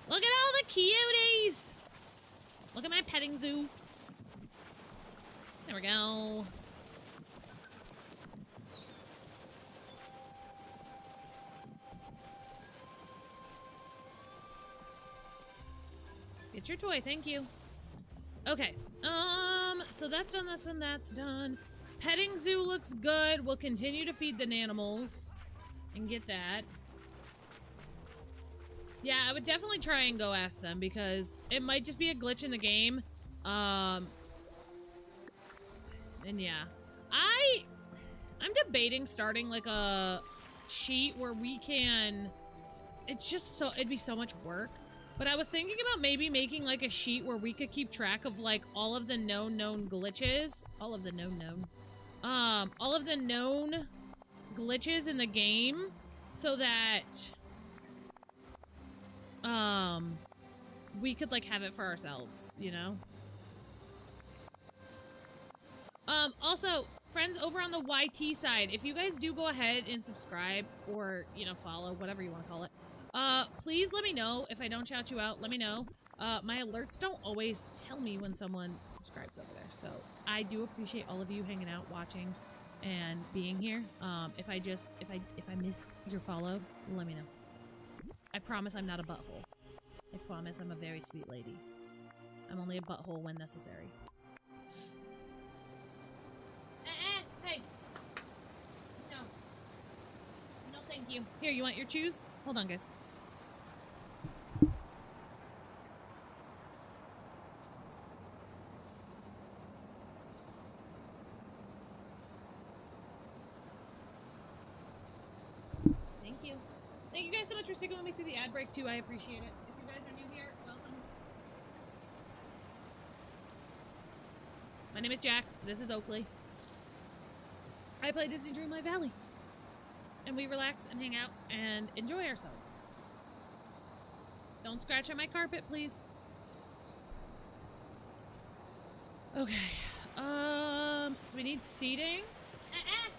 Look at all the cuties. Look at my petting zoo. There we go. Get your toy, thank you. Okay. So that's done, that's done, that's done. Petting zoo looks good. We'll continue to feed the animals and get that. Yeah, I would definitely try and go ask them because it might just be a glitch in the game. And yeah. I'm debating starting like a sheet where we can... It's just so... It'd be so much work. But I was thinking about maybe making like a sheet where we could keep track of like all of the known glitches. All of the known glitches in the game so that we could like have it for ourselves, you know? Also, friends over on the YT side, if you guys do go ahead and subscribe or, you know, follow, whatever you want to call it, please let me know. If I don't shout you out, let me know. My alerts don't always tell me when someone subscribes over there, so I do appreciate all of you hanging out, watching, and being here. If I miss your follow, let me know. I promise I'm not a butthole. I promise I'm a very sweet lady. I'm only a butthole when necessary. Hey! No. No, thank you. Here, you want your chews? Hold on, guys. Thank you. Thank you guys so much for sticking with me through the ad break, too. I appreciate it. If you guys are new here, welcome. My name is Jax. This is Oakley. I play Disney Dreamlight Valley. And we relax and hang out and enjoy ourselves. Don't scratch on my carpet, please. Okay. So we need seating. Hey.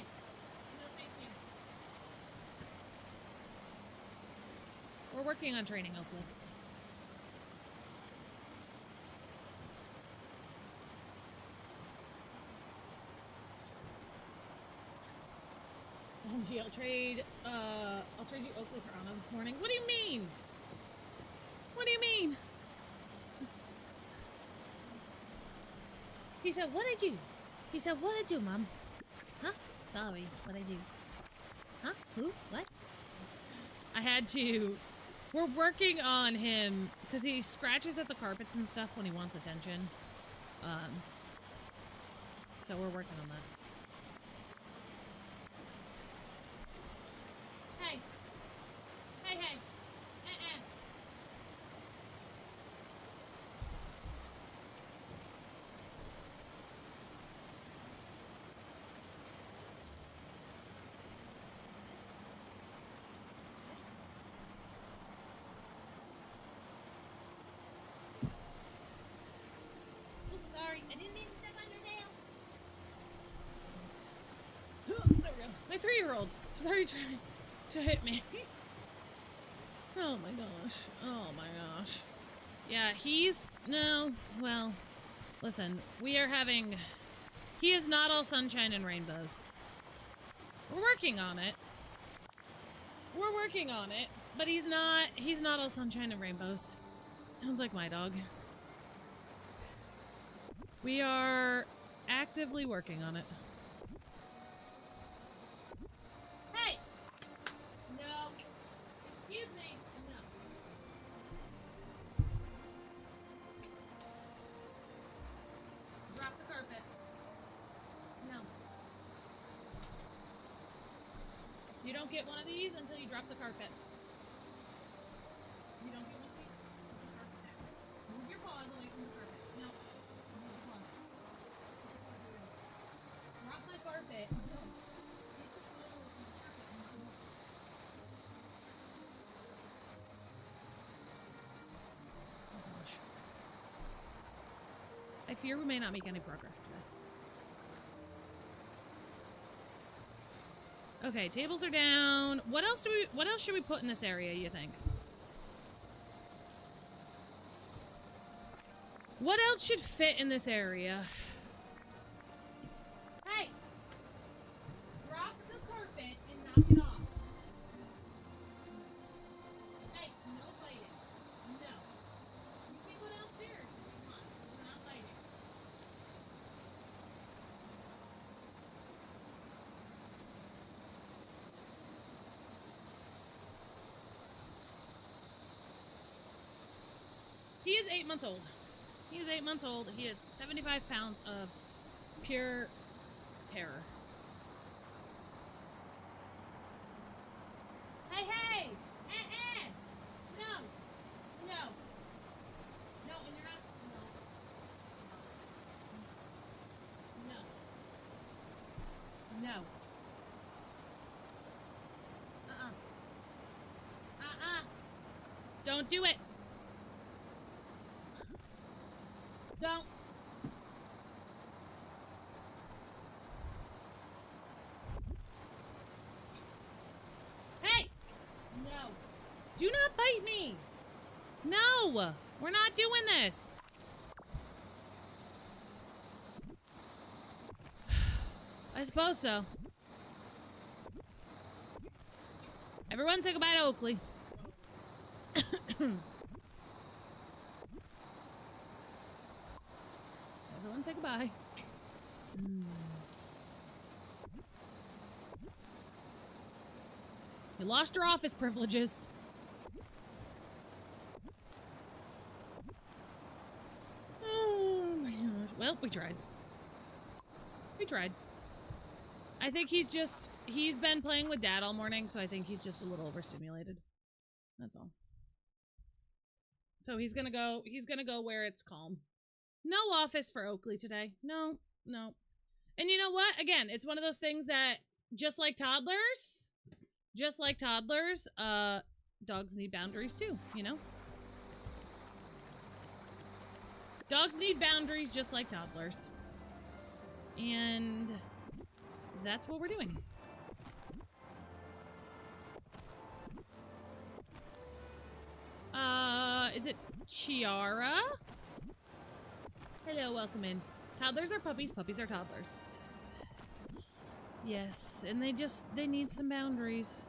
No, thank you. We're working on training, Oakley. OMG, I'll trade you Oakley for Anna this morning. What do you mean? What do you mean? He said, what did you? He said, what did you, Mom? Huh? Sorry, what did I do? Huh? Who? What? I had to... We're working on him, because he scratches at the carpets and stuff when he wants attention. So we're working on that. Hey! Hey, hey! Sorry, I didn't mean to step on your nail. There we go. My 3-year-old. She's already trying to hit me. Oh my gosh. Oh my gosh. Yeah, no, well, listen, we are having, he is not all sunshine and rainbows. We're working on it. We're working on it, but he's not all sunshine and rainbows. Sounds like my dog. We are actively working on it. Hey! No. Excuse me. No. Drop the carpet. No. You don't get one of these until you drop the carpet. You don't get one of these. Move your paws away from the carpet. No. Drop my carpet. Oh gosh. I fear we may not make any progress today. Okay, tables are down. What else should we put in this area, you think? What else should fit in this area? Hey! Drop the carpet and knock it off. Hey, no fighting. No. You can go downstairs. Come on. We're not fighting. He is 8 months old. He is 8 months old. He is 75 pounds of pure terror. Hey, hey! No! No! No, and you're not... No. No. Don't do it! Don't. Hey! No. Do not bite me! No! We're not doing this! I suppose so. Everyone say goodbye to Oakley. and say goodbye. You lost your office privileges. Oh my god. Well, we tried. We tried. I think he's been playing with Dad all morning, so I think he's just a little overstimulated. That's all. So he's gonna go where it's calm. No office for Oakley today. No. And you know what? Again, it's one of those things that just like toddlers, dogs need boundaries too, you know? Dogs need boundaries just like toddlers. And that's what we're doing. Is it Chiara? Hello, welcome in. Toddlers are puppies, puppies are toddlers. Yes. Yes, and they need some boundaries.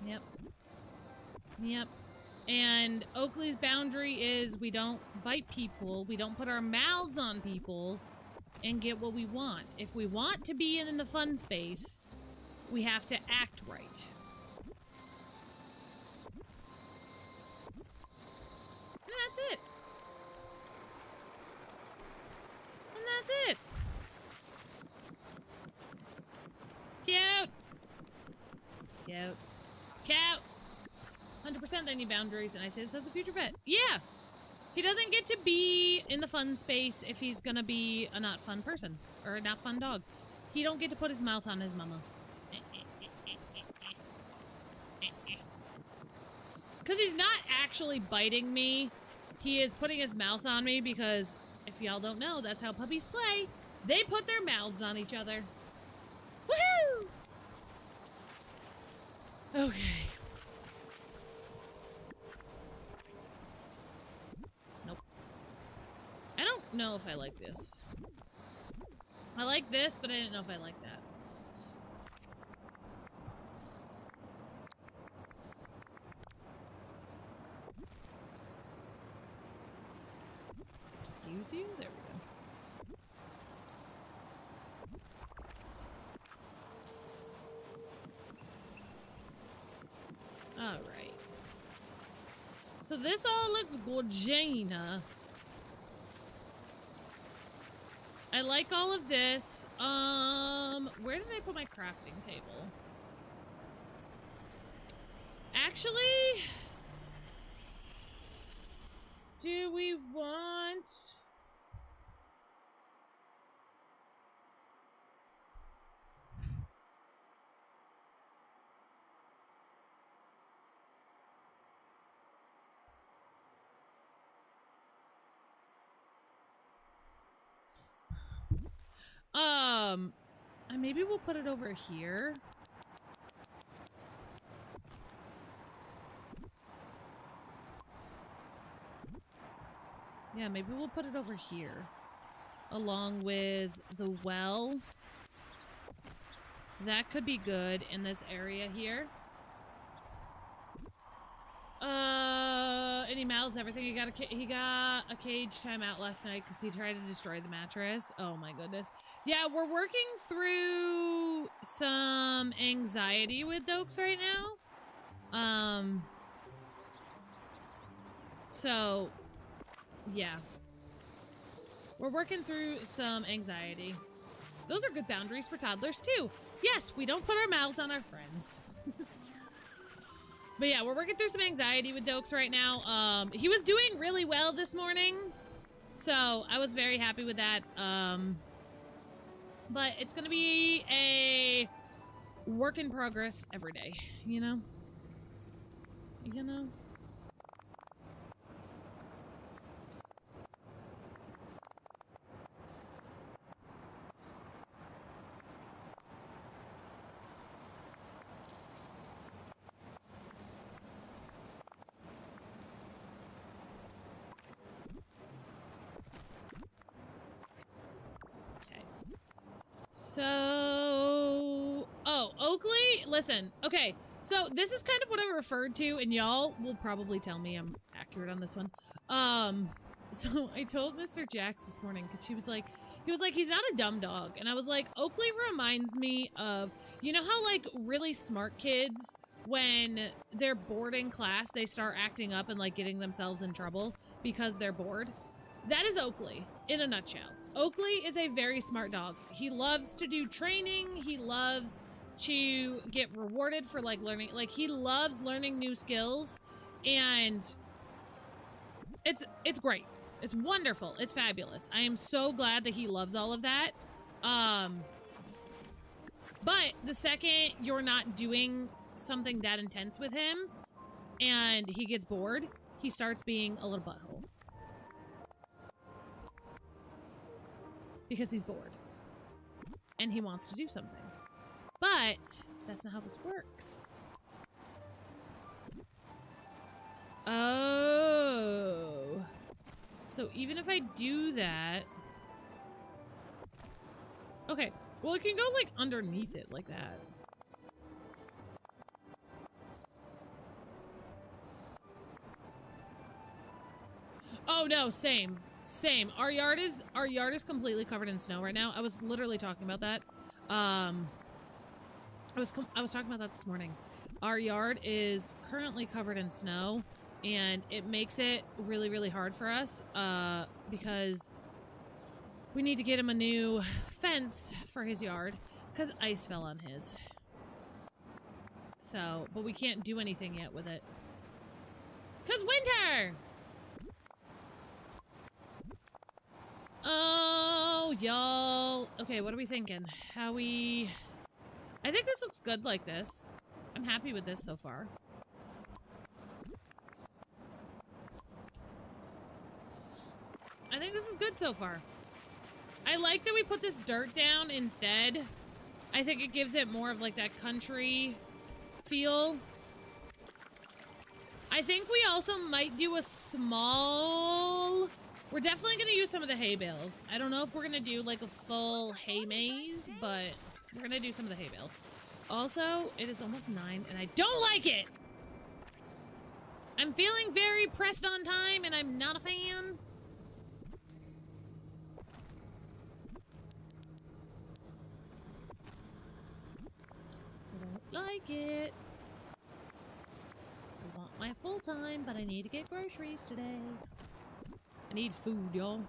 Yep. Yep. And Oakley's boundary is we don't bite people, we don't put our mouths on people and get what we want. If we want to be in the fun space, we have to act right. And that's it. And that's it. Cute. Cute. Cute. 100% they need boundaries, and I say this as a future vet. Yeah! He doesn't get to be in the fun space if he's gonna be a not fun person. Or a not fun dog. He don't get to put his mouth on his mama. Because he's not actually biting me. He is putting his mouth on me because, if y'all don't know, that's how puppies play. They put their mouths on each other. Woohoo! Okay. Nope. I don't know if I like this. I like this, but I didn't know if I like that. Excuse you? There we go. Alright. So this all looks good, Jaina. I like all of this. Where did I put my crafting table? Actually, do we want... maybe we'll put it over here. Yeah, maybe we'll put it over here. Along with the well. That could be good in this area here. Any mouths, everything. He got a cage timeout last night because he tried to destroy the mattress. Oh my goodness. Yeah, we're working through some anxiety with Dokes right now. So, yeah. We're working through some anxiety. Those are good boundaries for toddlers too. Yes, we don't put our mouths on our friends. But yeah, we're working through some anxiety with Dokes right now. He was doing really well this morning, so I was very happy with that. But it's gonna be a work in progress every day, you know? You know? So, oh, Oakley, listen, okay, So this is kind of what I referred to, and y'all will probably tell me I'm accurate on this one. So I told Mr. Jax this morning because he was like, he's not a dumb dog. And I was like, Oakley reminds me of, you know how like really smart kids, when they're bored in class, they start acting up and like getting themselves in trouble because they're bored? That is Oakley in a nutshell. Oakley is a very smart dog. He loves to do training. He loves to get rewarded for like learning, like he loves learning new skills, and it's great. It's wonderful. It's fabulous. I am so glad that he loves all of that. But the second you're not doing something that intense with him and he gets bored, he starts being a little butthole. Because he's bored. And he wants to do something. But that's not how this works. Oh. So even if I do that... Okay. Well, it can go, like, underneath it, like that. Oh, no, same. Same. Our yard is completely covered in snow right now. I was literally talking about that. I was talking about that this morning. Our yard is currently covered in snow, and it makes it really, really hard for us, because we need to get him a new fence for his yard, because ice fell on his. So, but we can't do anything yet with it. Because winter! Oh, y'all. Okay, what are we thinking? I think this looks good like this. I'm happy with this so far. I think this is good so far. I like that we put this dirt down instead. I think it gives it more of like that country feel. I think we also might do a small... We're definitely going to use some of the hay bales. I don't know if we're going to do like a full hay maze, but we're going to do some of the hay bales. Also, it is almost 9 and I don't like it! I'm feeling very pressed on time and I'm not a fan. I don't like it. I want my full time, but I need to get groceries today. I need food, y'all.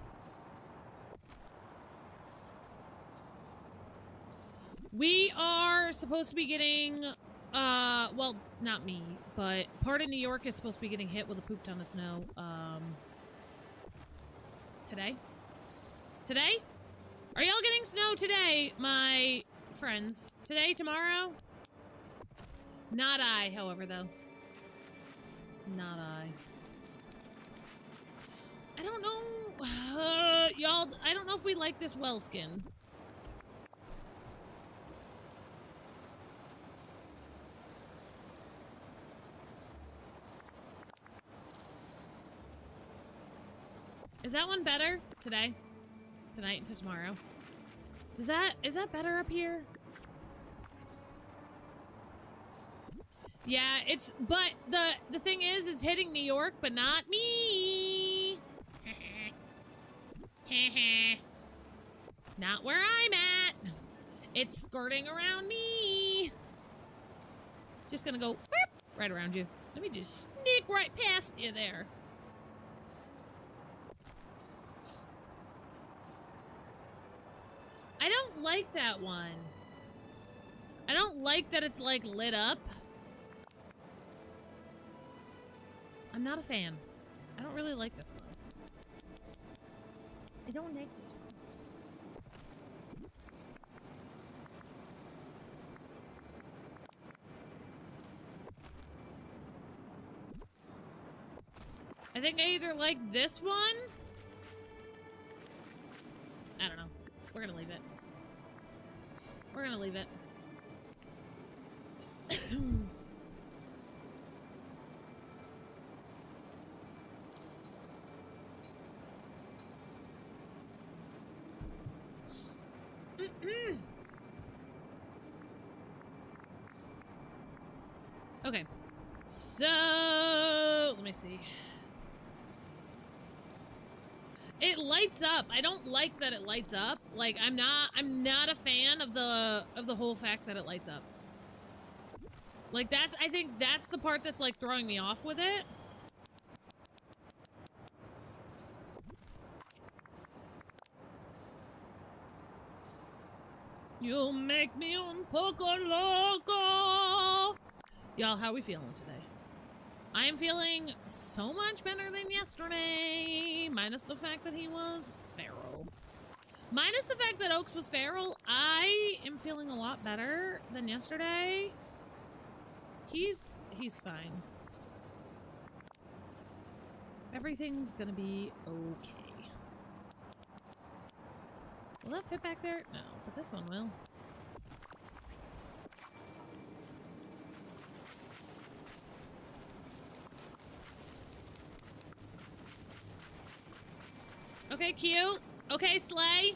We are supposed to be getting, well, not me, but part of New York is supposed to be getting hit with a poop ton of snow, today? Today? Are y'all getting snow today, my friends? Today, tomorrow? Not I, however, though. Not I. I don't know, y'all, I don't know if we like this well skin. Is that one better? Today? Tonight into tomorrow? Is that better up here? Yeah, but the thing is, it's hitting New York, but not me. Not where I'm at. It's skirting around me. Just gonna go whoop, right around you. Let me just sneak right past you there. I don't like that one. I don't like that it's like lit up. I'm not a fan. I don't really like this one. I don't like this one. I think I either like this one. I don't know. We're gonna leave it. We're gonna leave it. So, let me see. It lights up. I don't like that it lights up. Like, I'm not a fan of the whole fact that it lights up. Like, I think that's the part that's like throwing me off with it. You make me un poco loco. Y'all, how are we feeling today? I am feeling so much better than yesterday. Minus the fact that he was feral. Minus the fact that Oaks was feral, I am feeling a lot better than yesterday. He's fine. Everything's gonna be okay. Will that fit back there? No, but this one will. Okay, cute. Okay, slay.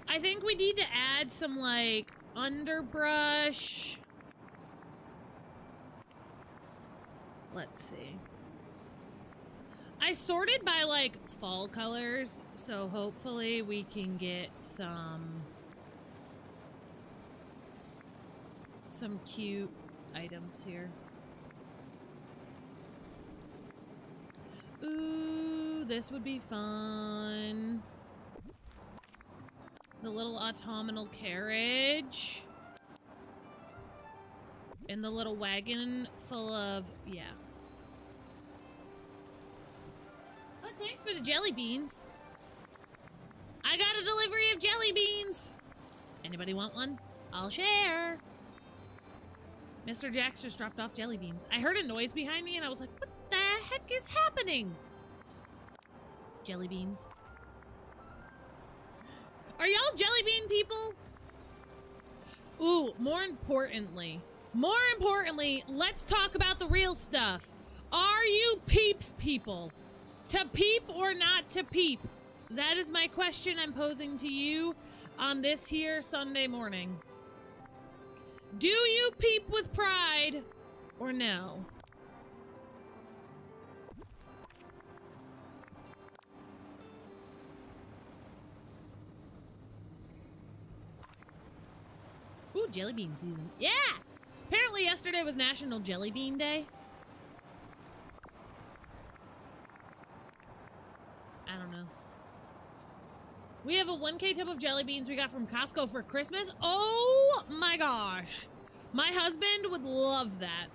I think we need to add some, like, underbrush. Let's see. I sorted by, like, fall colors, so hopefully we can get some cute items here. Ooh, this would be fun. The little autumnal carriage. And the little wagon full of, yeah. Oh, thanks for the jelly beans. I got a delivery of jelly beans. Anybody want one? I'll share. Mr. Jax just dropped off jelly beans. I heard a noise behind me and I was like, what the heck is happening? Jelly beans. Are y'all jelly bean people? Ooh, more importantly, let's talk about the real stuff. Are you peeps people? To peep or not to peep? That is my question I'm posing to you on this here Sunday morning. Do you peep with pride or no? Ooh, jelly bean season. Yeah! Apparently yesterday was National Jelly Bean Day. I don't know. We have a 1K tub of jelly beans we got from Costco for Christmas. Oh my gosh. My husband would love that.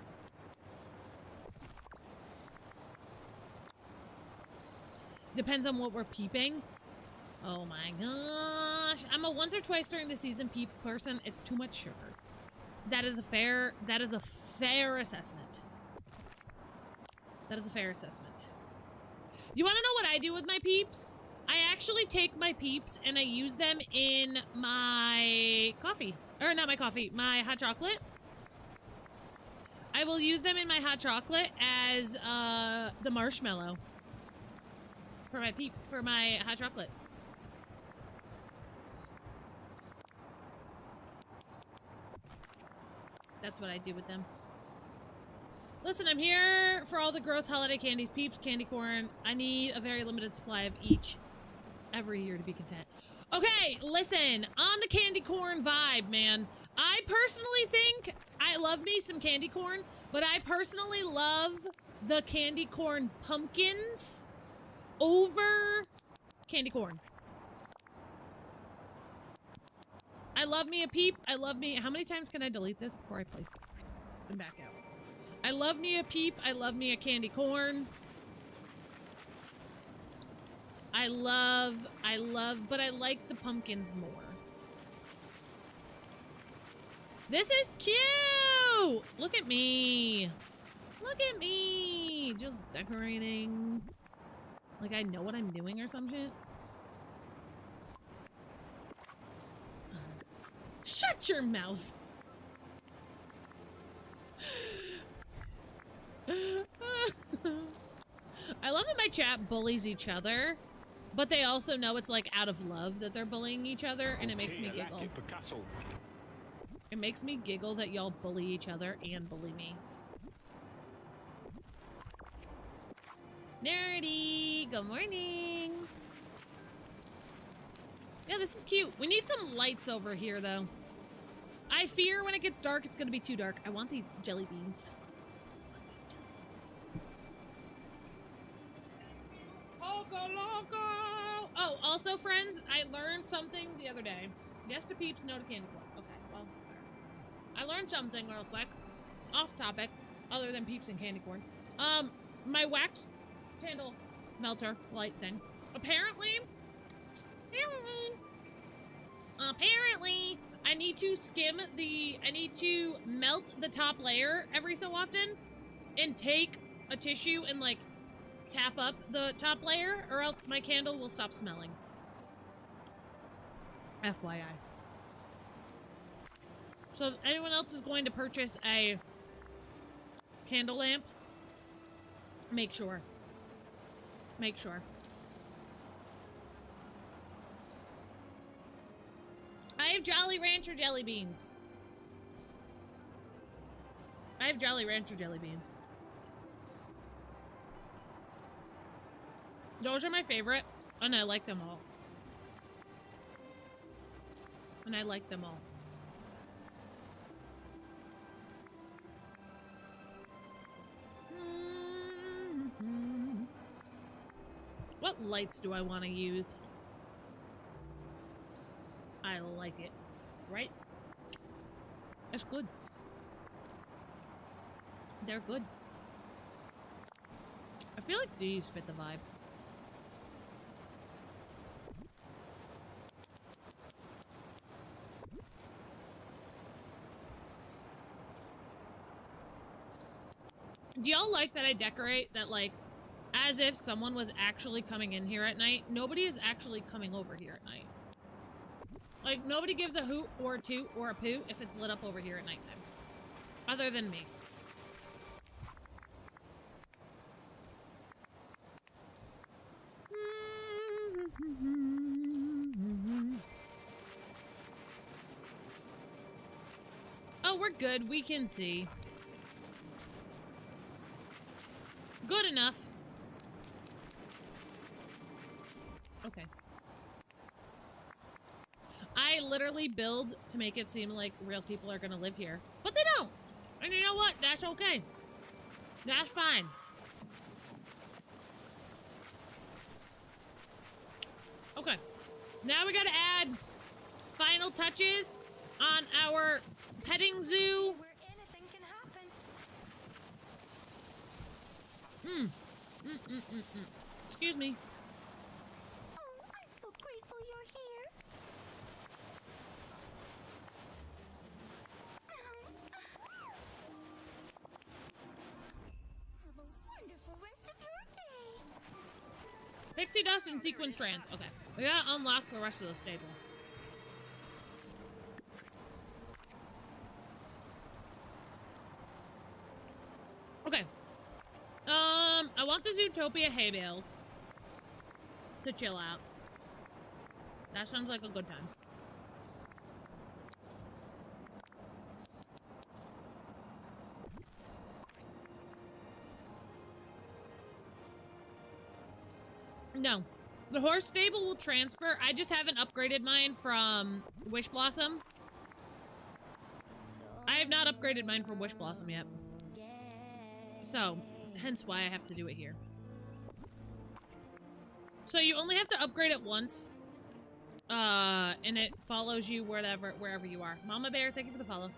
Depends on what we're peeping. Oh my gosh. I'm a once or twice during the season peep person. It's too much sugar. That is a fair assessment. That is a fair assessment. You want to know what I do with my peeps? I actually take my peeps and I use them in my coffee. Or not my coffee, my hot chocolate. I will use them in my hot chocolate as the marshmallow. For my hot chocolate. That's what I do with them. Listen, I'm here for all the gross holiday candies, peeps, candy corn. I need a very limited supply of each every year to be content. Okay, listen, on the candy corn vibe, man. I personally think I love me some candy corn, but I personally love the candy corn pumpkins over candy corn. I love me a peep. I love me. How many times can I delete this before I place it and back out? I love me a peep. I love me a candy corn. I love, but I like the pumpkins more. This is cute! Look at me. Look at me. Just decorating. Like I know what I'm doing or some shit. Shut your mouth. I love that my chat bullies each other, but they also know it's like out of love that they're bullying each other, and it makes me giggle. It makes me giggle that y'all bully each other and bully me. Nerdy, good morning. Yeah, this is cute. We need some lights over here, though. I fear when it gets dark, it's gonna be too dark. I want these jelly beans. Loco, loco! Oh, also, friends, I learned something the other day. Yes to peeps, no to candy corn. Okay, well, I learned something real quick. Off topic, other than peeps and candy corn. My wax candle melter light thing. Apparently, I need to melt the top layer every so often and take a tissue and like tap up the top layer or else my candle will stop smelling. FYI. So if anyone else is going to purchase a candle lamp, make sure. Make sure. I have Jolly Rancher jelly beans. I have Jolly Rancher jelly beans. Those are my favorite, and I like them all. And I like them all. What lights do I want to use? I like it. Right? That's good. They're good. I feel like these fit the vibe. Do y'all like that I decorate that, like, as if someone was actually coming in here at night? Nobody is actually coming over here at night. Like, nobody gives a hoot or a toot or a poo if it's lit up over here at nighttime. Other than me. Oh, we're good. We can see. Good enough. Okay. I literally build to make it seem like real people are gonna live here. But they don't! And you know what? That's okay. That's fine. Okay. Now we gotta add final touches on our petting zoo. Where anything can happen. Excuse me. Oh, I'm so grateful you're here. Have a wonderful rest of your day. Pixie dust and sequin strands. Okay. We gotta unlock the rest of the stable. Okay. I want the Zootopia hay bales to chill out. That sounds like a good time. No. The horse stable will transfer. I just haven't upgraded mine from Wish Blossom. I have not upgraded mine from Wish Blossom yet. So, hence why I have to do it here. So you only have to upgrade it once. And it follows you wherever you are. Mama Bear, thank you for the follow.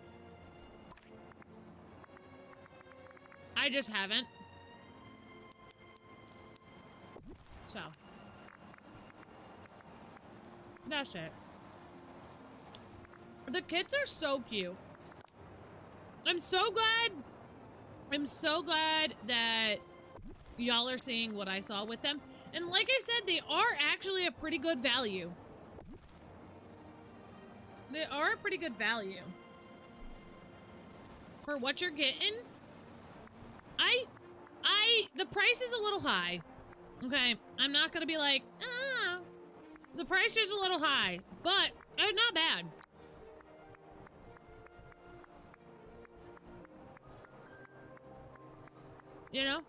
I just haven't. So. That's it. The kits are so cute. I'm so glad that y'all are seeing what I saw with them. And like I said, they are actually a pretty good value. They are a pretty good value. For what you're getting. The price is a little high. Okay, I'm not gonna be like, ah. The price is a little high, but it's not bad. You know?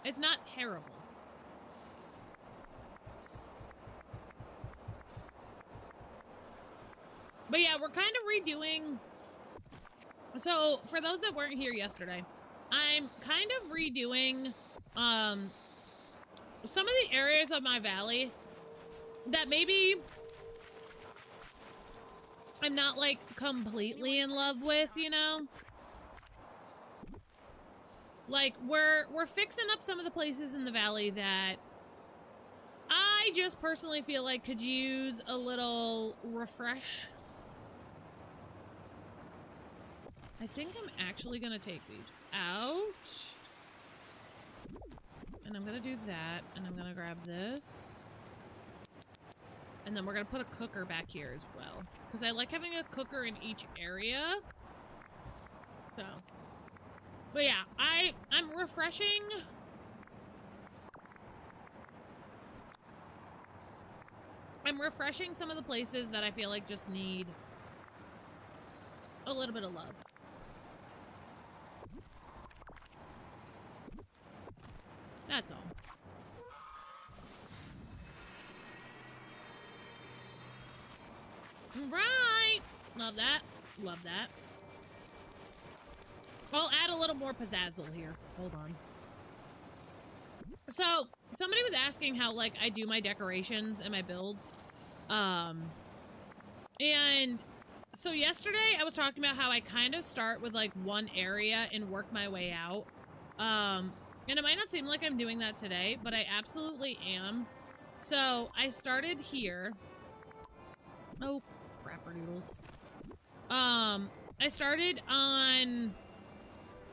It's not terrible. But yeah, we're kind of redoing. So for those that weren't here yesterday, I'm kind of redoing some of the areas of my valley that maybe I'm not like completely in love with, you know? Like we're fixing up some of the places in the valley that I just personally feel like could use a little refresh. I think I'm actually gonna take these out. And I'm gonna do that, and I'm gonna grab this. And then we're gonna put a cooker back here as well. Because I like having a cooker in each area. So. But yeah, I'm refreshing. I'm refreshing some of the places that I feel like just need a little bit of love. That's all. Right! Love that. Love that. I'll add a little more pizzazzle here. Hold on. So, somebody was asking how, like, I do my decorations and my builds. And so yesterday I was talking about how I kind of start with, like, one area and work my way out. And it might not seem like I'm doing that today, but I absolutely am. So, I started here. Oh, crapperdoodles. I started on,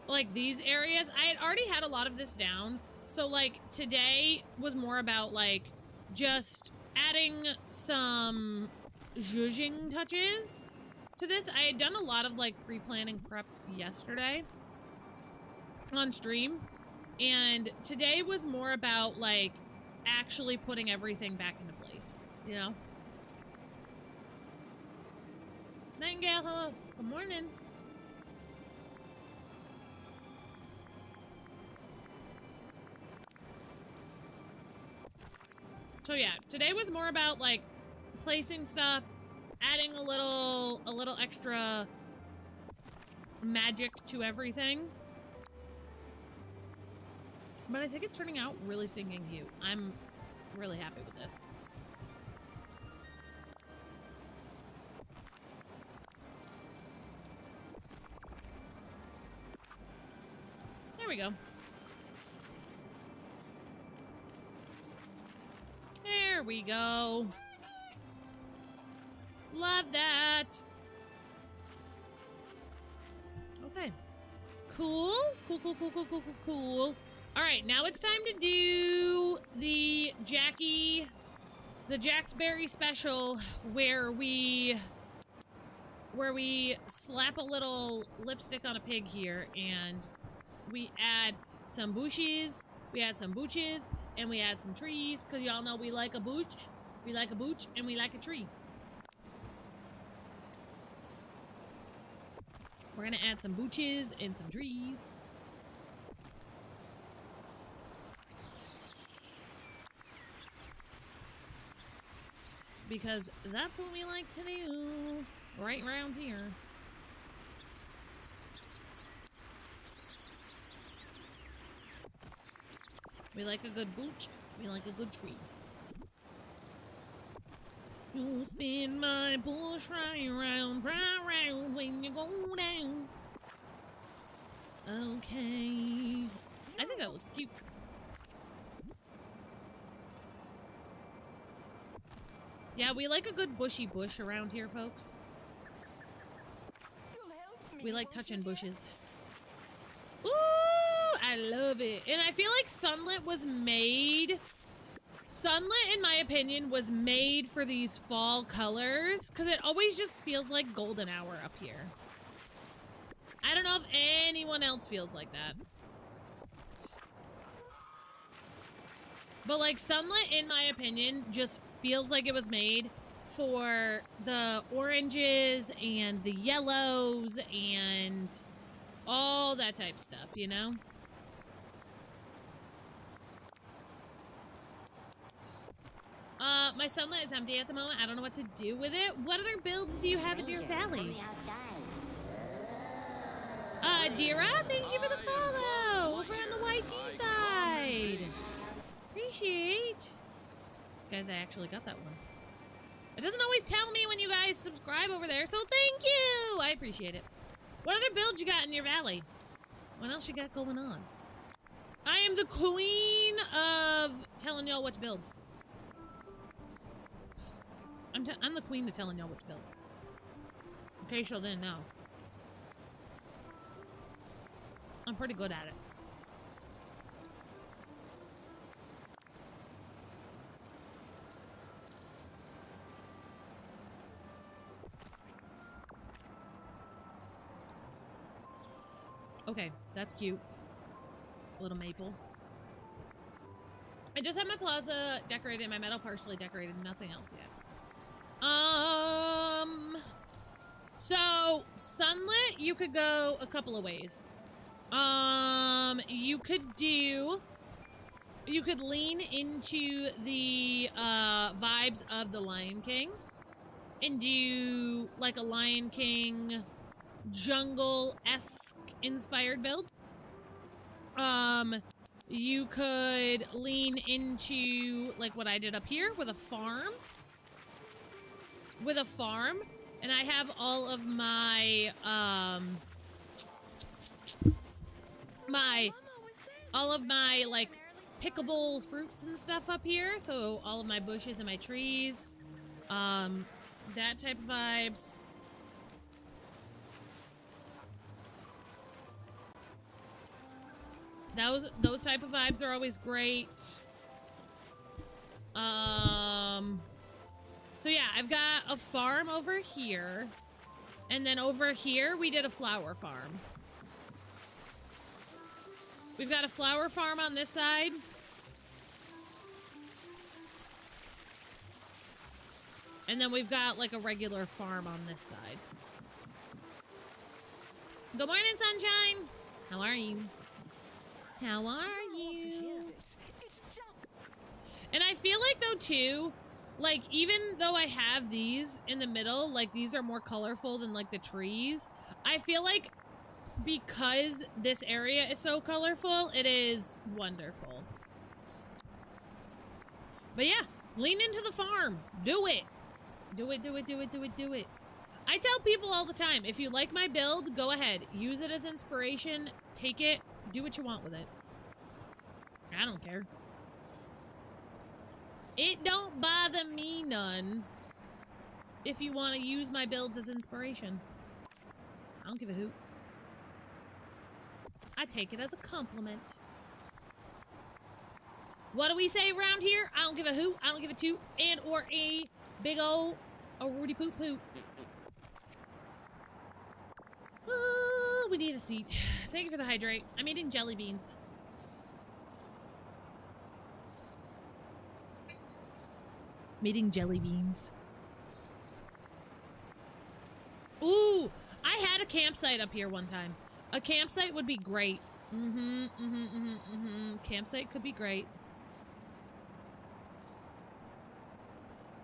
like, these areas. I had already had a lot of this down. So, like, today was more about, like, just adding some zhuzhing touches to this. I had done a lot of, like, pre-planning prep yesterday on stream. And today was more about, like, actually putting everything back into place, you know? Nightingale, hello. Good morning. So yeah, today was more about, like, placing stuff, adding a little extra magic to everything. But I think it's turning out really stinking cute. I'm really happy with this. There we go. There we go. Love that. Okay. Cool. Cool. All right, now it's time to do the Jacksberry special where we slap a little lipstick on a pig here and we add some bushes, we add some booches, and we add some trees, because y'all know we like a booch, and we like a tree. We're gonna add some booches and some trees. Because that's what we like to do right around here. We like a good booch. We like a good tree. You spin my bush right round when you go down. Okay. I think that looks cute. Yeah, we like a good bushy bush around here, folks. We like touching bushes. Ooh, I love it. And I feel like Sunlit was made... Sunlit, in my opinion, was made for these fall colors. Because it always just feels like golden hour up here. I don't know if anyone else feels like that. But, like, Sunlit, in my opinion, just feels like it was made for the oranges and the yellows and all that type of stuff, you know? My sunlight is empty at the moment. I don't know what to do with it. What other builds do you have in your valley? Dira, thank you for the follow. Over on the YT side. Appreciate. Guys, I actually got that one. It doesn't always tell me when you guys subscribe over there, so thank you. I appreciate it. What other builds you got in your valley? What else you got going on? I am the queen of telling y'all what to build. I'm the queen of telling y'all what to build. In case y'all didn't know. I'm pretty good at it. Okay, that's cute. Little maple. I just have my plaza decorated, my meadow partially decorated, nothing else yet. So sunlit, you could go a couple of ways. You could lean into the vibes of the Lion King and do like a Lion King jungle-esque inspired build. You could lean into like what I did up here with a farm. And I have all of my like pickable fruits and stuff up here. So all of my bushes and my trees, that type of vibes. Those type of vibes are always great. So yeah, I've got a farm over here. And then over here, we did a flower farm. We've got a flower farm on this side. And then we've got like a regular farm on this side. Good morning, sunshine. How are you? How are you? And I feel like though too, like even though I have these in the middle, like these are more colorful than like the trees. I feel like because this area is so colorful, it is wonderful. But yeah, lean into the farm. Do it. Do it, do it, do it, do it, do it. I tell people all the time, if you like my build, go ahead. Use it as inspiration. Take it. Do what you want with it. I don't care. It don't bother me none if you want to use my builds as inspiration. I don't give a hoot. I take it as a compliment. What do we say around here? I don't give a hoot. I don't give a toot. And or a big ol' a Rudy poop poop. Oh, we need a seat. Thank you for the hydrate. I'm eating jelly beans. I'm eating jelly beans. Ooh, I had a campsite up here one time. A campsite would be great. Campsite could be great.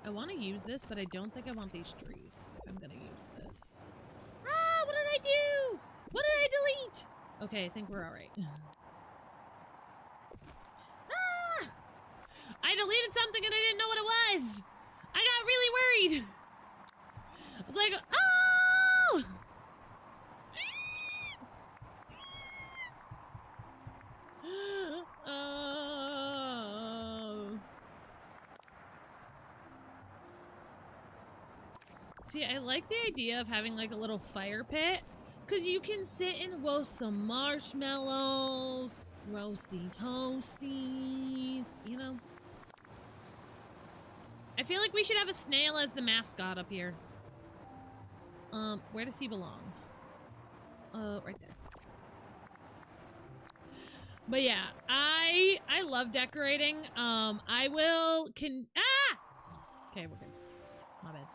I want to use this, but I don't think I want these trees. I'm gonna use this. Ah, what did I do? What did I delete? Okay, I think we're all right. Ah! I deleted something and I didn't know what it was. I got really worried. I was like, oh! Oh. See, I like the idea of having like a little fire pit, because you can sit and roast some marshmallows, roasty toasties, you know? I feel like we should have a snail as the mascot up here. Where does he belong? Right there. But yeah, I love decorating. I will okay, we're good. My bad.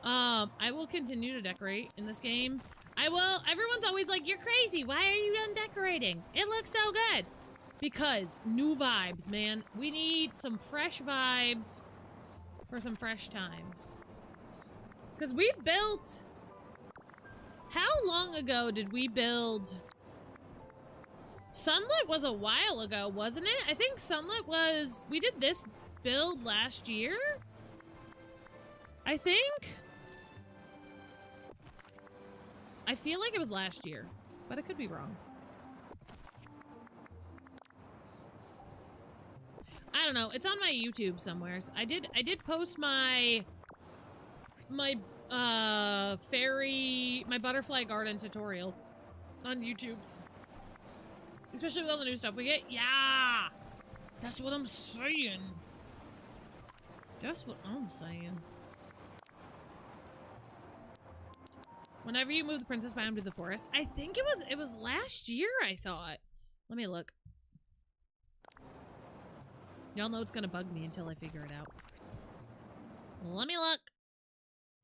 I will continue to decorate in this game. Everyone's always like, you're crazy. Why are you done decorating? It looks so good. Because new vibes, man. We need some fresh vibes. for some fresh times. Because we built... How long ago did we build... Sunlit was a while ago, wasn't it? I think Sunlit was... We did this build last year? I think? I feel like it was last year, but I could be wrong. I don't know. It's on my YouTube somewheres. I did post my butterfly garden tutorial on YouTube's. Especially with all the new stuff we get. Yeah! That's what I'm saying. That's what I'm saying. Whenever you move the princess biome to the forest. I think it was last year, I thought. Let me look. Y'all know it's gonna bug me until I figure it out. Let me look.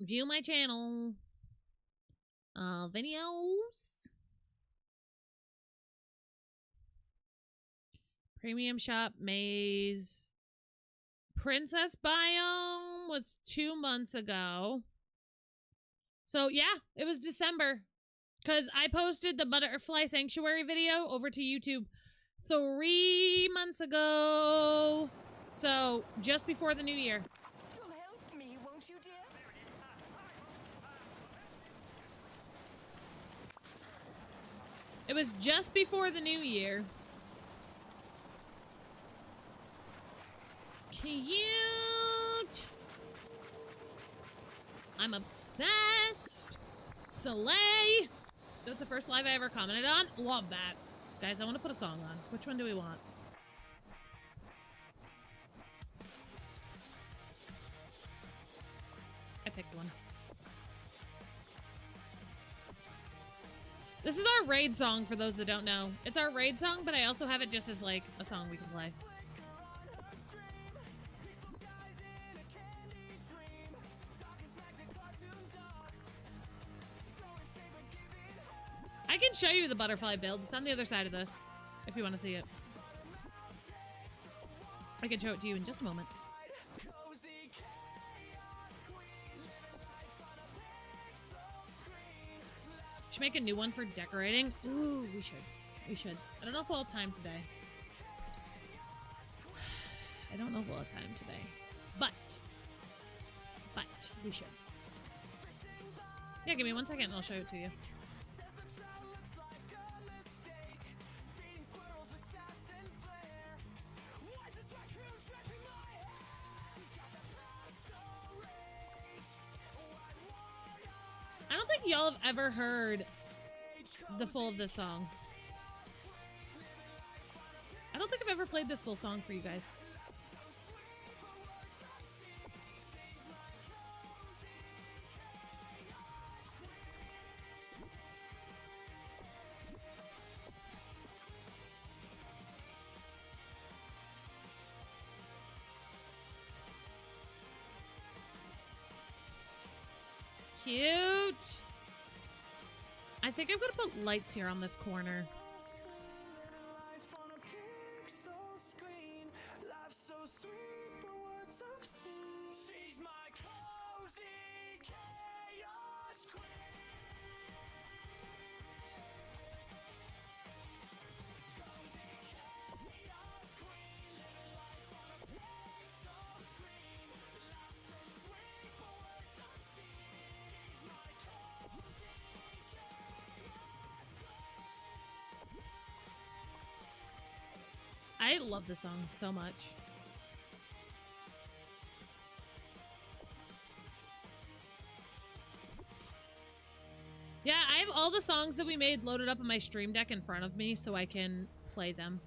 View my channel. Videos. Premium shop, maze. Princess biome was 2 months ago. So yeah, it was December. Because I posted the butterfly sanctuary video over to YouTube 3 months ago. So just before the new year. You'll help me, won't you, dear? It was just before the new year. Cute. I'm obsessed. Soleil. That was the first live I ever commented on. Love that. Guys, I want to put a song on. Which one do we want? I picked one. This is our raid song for those that don't know. It's our raid song, but I also have it just as like a song we can play. I can show you the butterfly build. It's on the other side of this, if you want to see it. I can show it to you in just a moment. Should make a new one for decorating. Ooh, we should. We should. I don't know if we'll have time today. I don't know if we'll have time today. But we should. Yeah, give me 1 second and I'll show it to you. I don't think y'all have ever heard the full of this song. I don't think I've ever played this full song for you guys. Cute. I think I'm gonna put lights here on this corner. I love this song so much. Yeah, I have all the songs that we made loaded up on my stream deck in front of me so I can play them.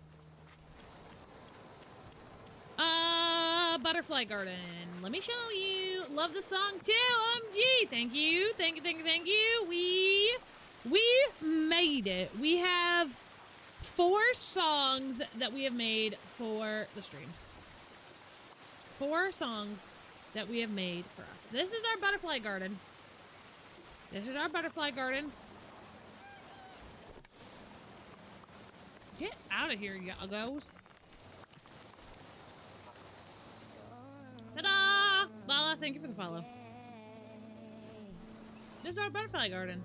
Butterfly Garden. Let me show you. Love the song too. OMG. Thank you. Thank you, thank you, thank you. We made it. We have 4 songs that we have made for the stream. 4 songs that we have made for us. This is our butterfly garden. This is our butterfly garden. Get out of here, yoggos. Ta-da! thank you for the follow. This is our butterfly garden.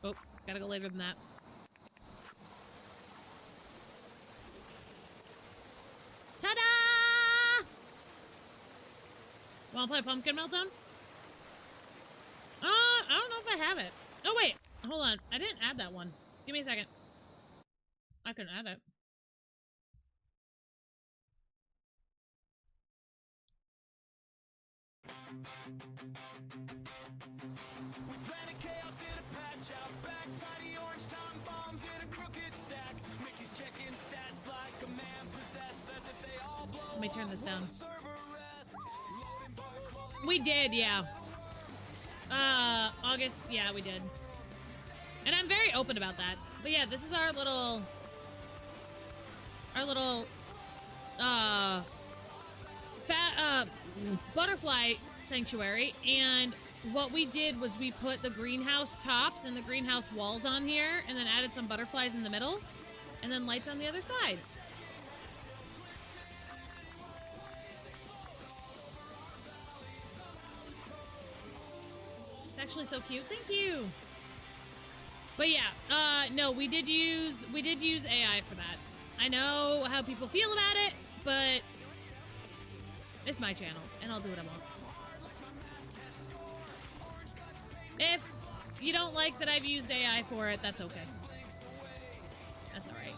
Oh, gotta go later than that. Ta-da! Wanna play Pumpkin Meltdown? I don't know if I have it. Oh, wait. Hold on. I didn't add that one. Give me a second. I can add it. Planet chaos in a patch out back, tiny orange time bombs in a crooked stack. Mickey's checking stats like a man possessed, as if they all blow. Let me turn this down. Server rest. Loading bar crawling. We did, yeah. August, yeah, we did. And I'm very open about that. But yeah, this is our little, butterfly sanctuary. And what we did was we put the greenhouse tops and the greenhouse walls on here and then added some butterflies in the middle and then lights on the other sides. It's actually so cute. Thank you. But yeah, no, we did use AI for that. I know how people feel about it, but it's my channel, and I'll do what I want. If you don't like that I've used AI for it, that's okay. That's all right.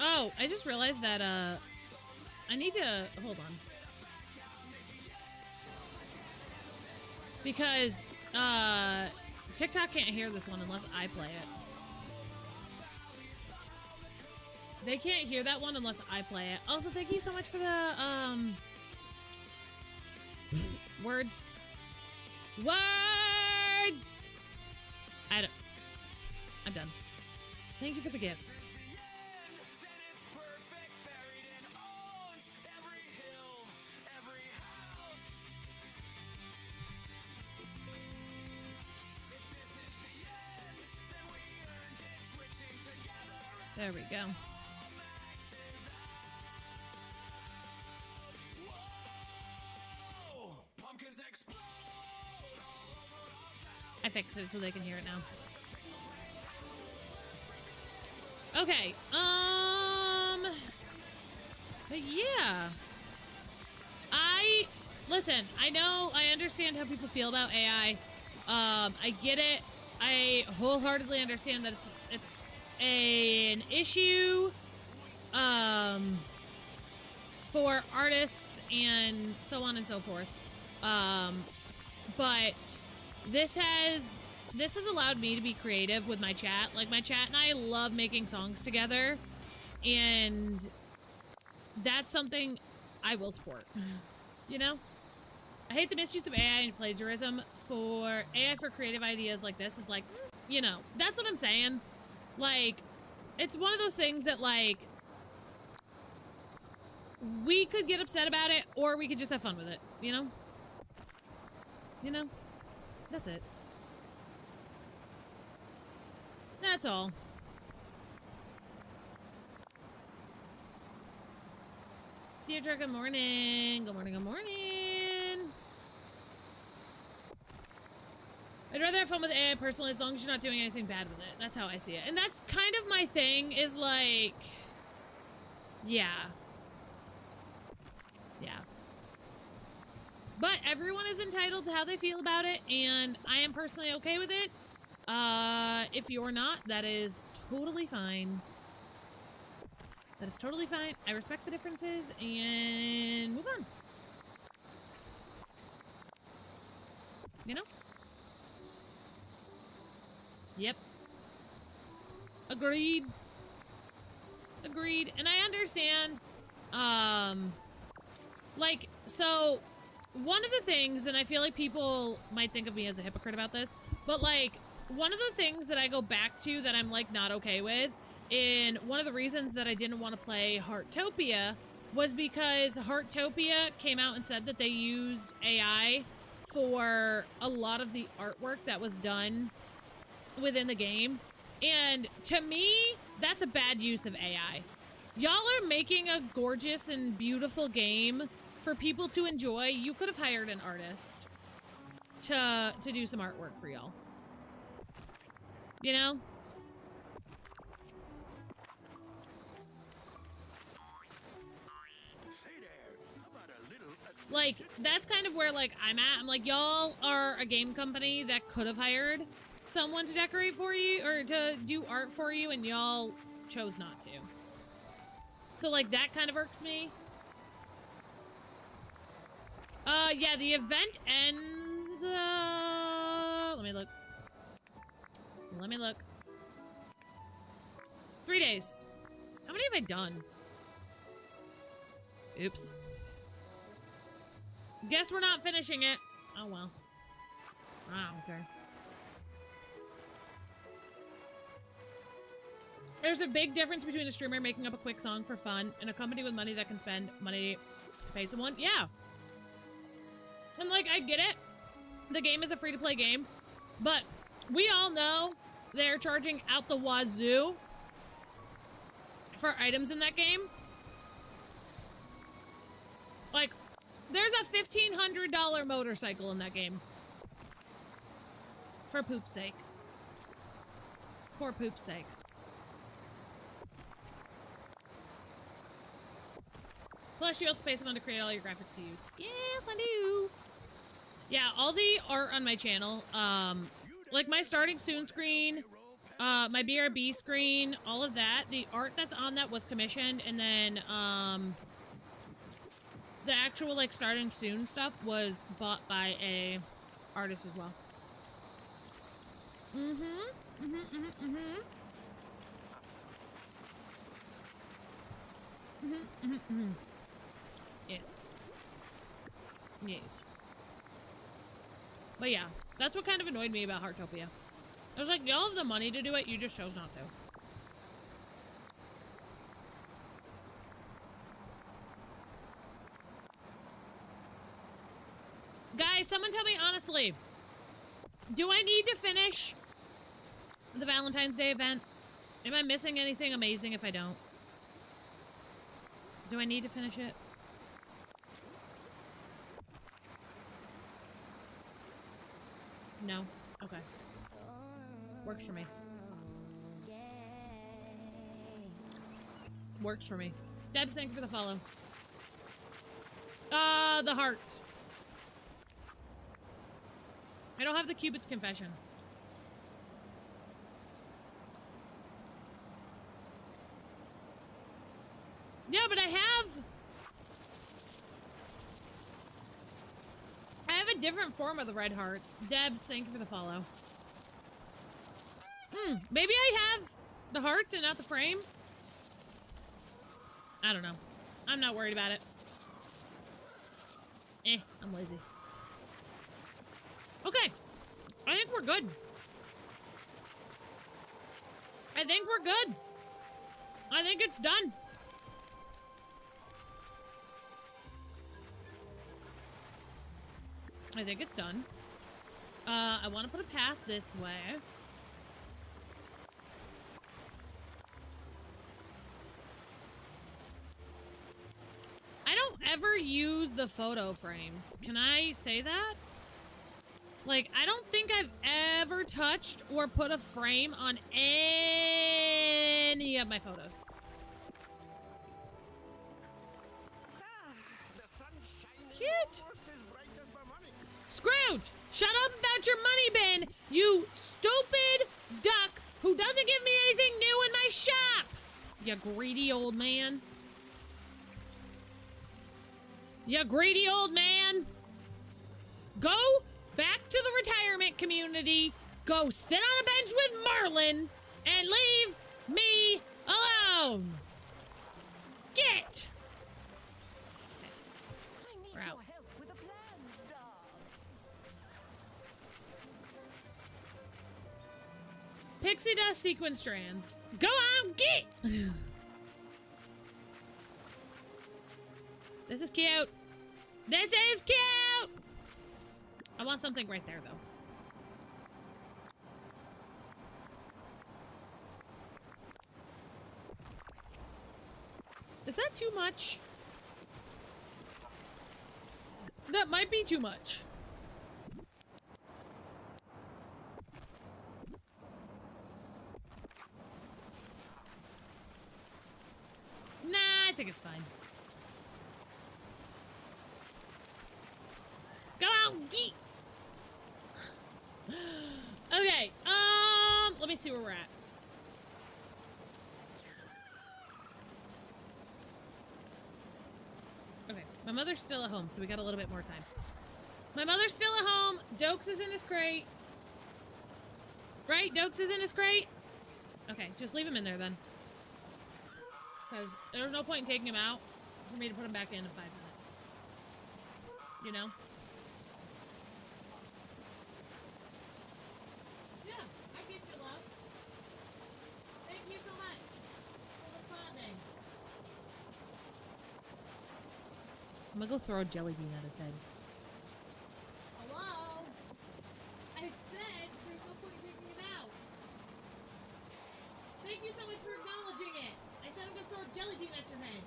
Oh, I just realized that, I need to, hold on. Because, TikTok can't hear this one unless I play it. They can't hear that one unless I play it. Also, thank you so much for the, words. Words! I'm done. Thank you for the gifts. There we go. I fixed it so they can hear it now. Okay, but yeah. Listen, I understand how people feel about AI. I get it. I wholeheartedly understand that it's an issue for artists and so on and so forth, but this has allowed me to be creative with my chat. Like, my chat and I love making songs together, and that's something I will support. You know, I hate the misuse of AI and plagiarism. For AI for creative ideas like this is like, you know, that's what I'm saying. Like, it's one of those things that, like, we could get upset about it, or we could just have fun with it, you know? You know? That's it. That's all. Deirdre, good morning. Good morning, good morning. I'd rather have fun with AI personally, as long as you're not doing anything bad with it. That's how I see it. And that's kind of my thing, is like, yeah. Yeah. But everyone is entitled to how they feel about it, and I am personally okay with it. If you're not, that is totally fine. That is totally fine. I respect the differences, and move on. You know? Yep. Agreed. Agreed. And I understand, like, so, one of the things, and I feel like people might think of me as a hypocrite about this, but, like, one of the things that I go back to that I'm like not okay with, and one of the reasons that I didn't want to play Heartopia was because Heartopia came out and said that they used AI for a lot of the artwork that was done within the game. And to me, that's a bad use of AI. Y'all are making a gorgeous and beautiful game for people to enjoy. You could have hired an artist to do some artwork for y'all. You know? Like, that's kind of where, like, I'm at. I'm like, y'all are a game company that could have hired someone to decorate for you, or to do art for you, and y'all chose not to. So, like, that kind of irks me. Yeah, the event ends, let me look. Let me look. 3 days. How many have I done? Oops. Guess we're not finishing it. Oh, well. I don't care. There's a big difference between a streamer making up a quick song for fun and a company with money that can spend money to pay someone. Yeah. And, like, I get it. The game is a free-to-play game. But we all know they're charging out the wazoo for items in that game. Like, there's a $1,500 motorcycle in that game. For poop's sake. For poop's sake. Plus, you also pay someone to create all your graphics to use. Yes, I do. Yeah, all the art on my channel, like my starting soon screen, my BRB screen, all of that, the art that's on that was commissioned, and then, the actual, like, starting soon stuff was bought by a artist as well. Yes. Yes. But yeah, that's what kind of annoyed me about Heartopia. I was like, y'all have the money to do it, you just chose not to. Guys, someone tell me honestly, do I need to finish the Valentine's Day event? Am I missing anything amazing if I don't? Do I need to finish it? No? Okay. Works for me. Works for me. Debs, thank you for the follow. The hearts. I don't have the Cupid's confession. Yeah, but I have a different form of the red hearts. Debs, thank you for the follow. Maybe I have the hearts and not the frame? I don't know. I'm not worried about it. I'm lazy. Okay. I think we're good. I think we're good. I think it's done. I think it's done. I want to put a path this way. I don't ever use the photo frames. Can I say that? Like, I don't think I've ever touched or put a frame on any of my photos. Cute. Scrooge, shut up about your money bin, you stupid duck who doesn't give me anything new in my shop. You greedy old man. You greedy old man. Go back to the retirement community, go sit on a bench with Merlin, and leave me alone. Get! I need We're out. your help with a plan, Star. Pixie dust sequin strands. Go on, get! This is cute. This is cute! I want something right there, though. Is that too much? That might be too much. Nah, I think it's fine. Go out, yeet! Okay, let me see where we're at. Okay, my mother's still at home, so we got a little bit more time. My mother's still at home. Dokes is in his crate. Right? Dokes is in his crate? Okay, just leave him in there then. Because there's no point in taking him out for me to put him back in 5 minutes. You know? Yeah, I get your love. Thank you so much for responding. I'm gonna go throw a jelly bean at his head. Hello? I said there's no point in taking him out. Thank you so much for acknowledging it. I said I'm gonna throw a jelly bean at your head.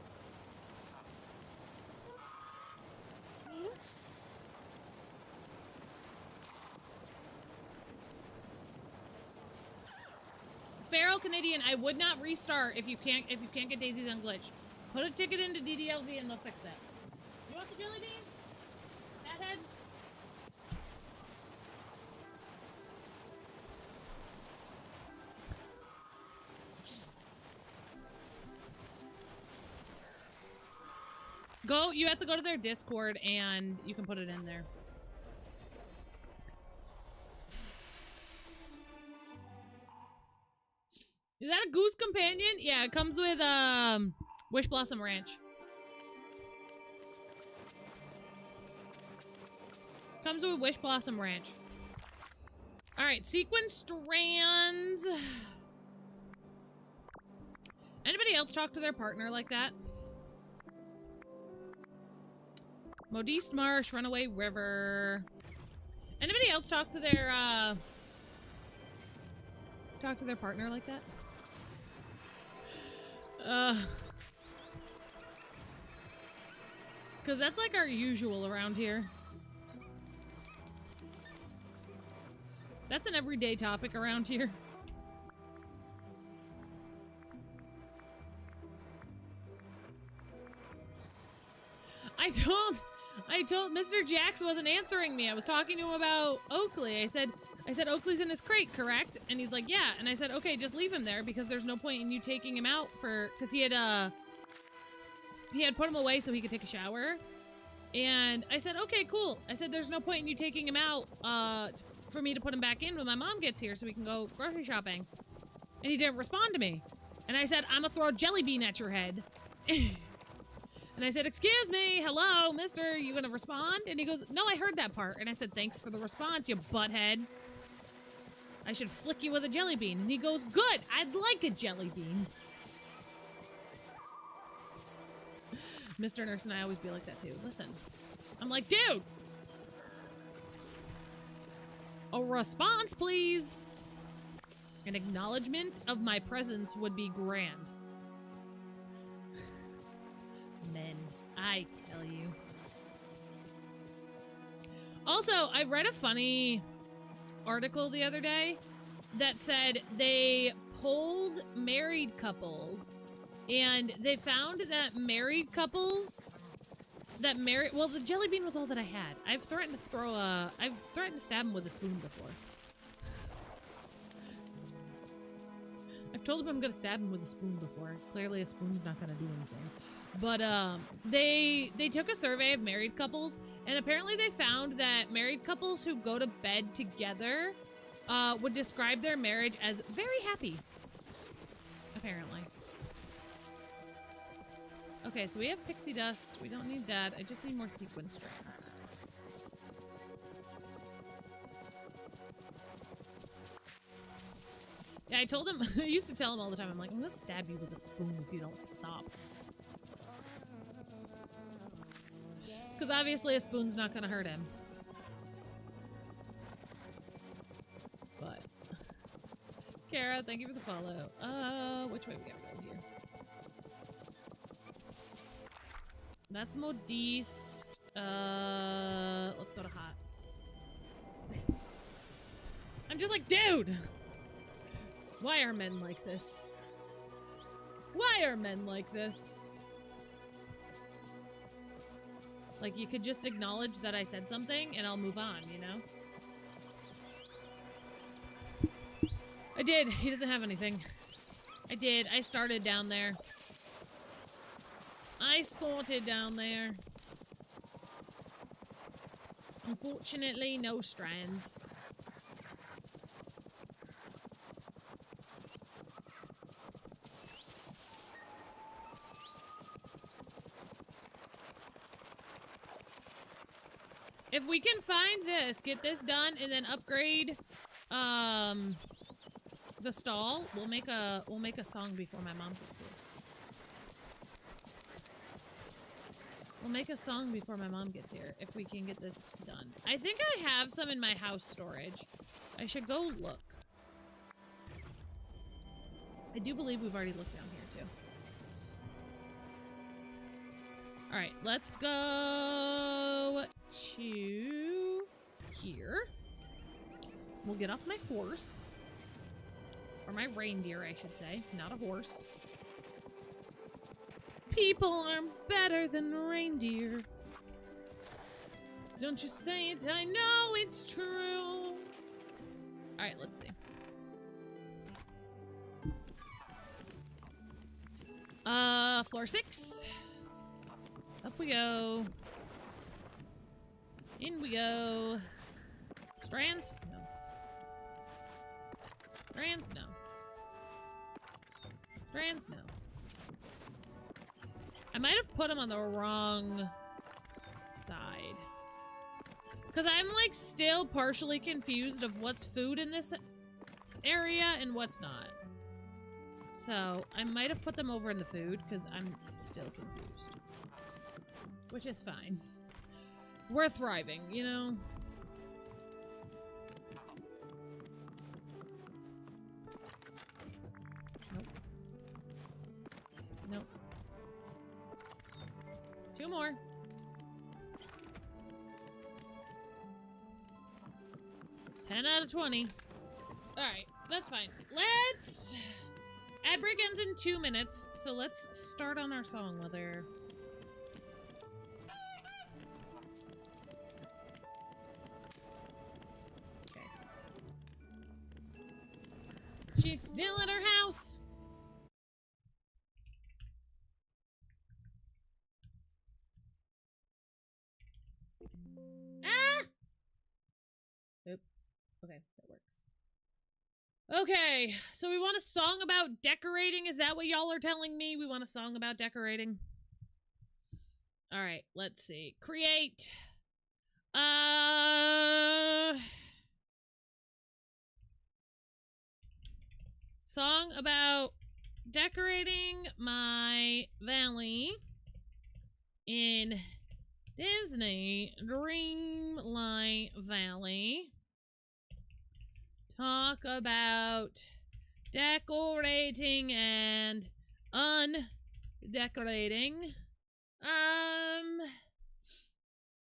Feral Canadian, I would not restart if you can't get daisies unglitched. Put a ticket into DDLV and they'll fix it. You want the jelly bean? Fathead? Go, you have to go to their Discord and you can put it in there. Is that a goose companion? Yeah, it comes with Wish Blossom Ranch. Comes with Wish Blossom Ranch. Alright, sequin strands. Anybody else talk to their partner like that? Modeste Marsh, Runaway River. Anybody else talk to their partner like that? Cause that's like our usual around here. That's an everyday topic around here. I told Mr. Jax wasn't answering me. I was talking to him about Oakley. I said Oakley's in his crate, correct? And he's like, yeah. And I said, okay, just leave him there because there's no point in you taking him out because he had put him away so he could take a shower. And I said, okay, cool. I said, there's no point in you taking him out for me to put him back in when my mom gets here so we can go grocery shopping. And he didn't respond to me. And I said, I'm gonna throw a jelly bean at your head. And I said, excuse me, hello, mister, you gonna respond? And he goes, no, I heard that part. And I said, thanks for the response, you butthead. I should flick you with a jelly bean. And he goes, good, I'd like a jelly bean. Mr. Nurse and I always be like that too. Listen, I'm like, dude, a response, please. An acknowledgement of my presence would be grand. Men, I tell you. Also, I read a funny article the other day that said they polled married couples and they found that married couples well, the jelly bean was all that I had. I've threatened to stab him with a spoon before. I've told him I'm gonna stab him with a spoon before. Clearly a spoon's not gonna do anything. But they took a survey of married couples, and apparently they found that married couples who go to bed together would describe their marriage as very happy. Apparently. Okay, so we have pixie dust. We don't need that. I just need more sequin strands. Yeah, I told him, I used to tell him all the time, I'm like, I'm gonna stab you with a spoon if you don't stop. Because obviously a spoon's not gonna hurt him. But. Kara, thank you for the follow. Which way we gotta go here? That's Modiste. Let's go to hot. I'm just like, dude! Why are men like this? Why are men like this? Like, you could just acknowledge that I said something and I'll move on, you know? I did. He doesn't have anything. I did. I started down there. I started down there. Unfortunately, no strands. If we can find this, get this done, and then upgrade, the stall, we'll make a song before my mom gets here. We'll make a song before my mom gets here, if we can get this done. I think I have some in my house storage. I should go look. I do believe we've already looked down here, too. Alright, let's go to here. We'll get off my horse. Or my reindeer, I should say. Not a horse. People are better than reindeer. Don't you say it, I know it's true. Alright, let's see. Floor 6. Up we go. In we go. Strands? No. Strands? No. Strands? No. I might have put them on the wrong side. Because I'm, like, still partially confused of what's food in this area and what's not. So, I might have put them over in the food, because I'm still confused. Which is fine. We're thriving, you know? Nope. Nope. 2 more. Ten out of 20. Alright, that's fine. Let's... Ad break ends in 2 minutes, so let's start on our song while they're... Okay. She's still at her house! Ah! Oop. Okay, that works. Okay, so we want a song about decorating. Is that what y'all are telling me? We want a song about decorating? Alright, let's see. Create. Song about decorating my valley in Disney Dreamlight Valley. Talk about decorating and undecorating.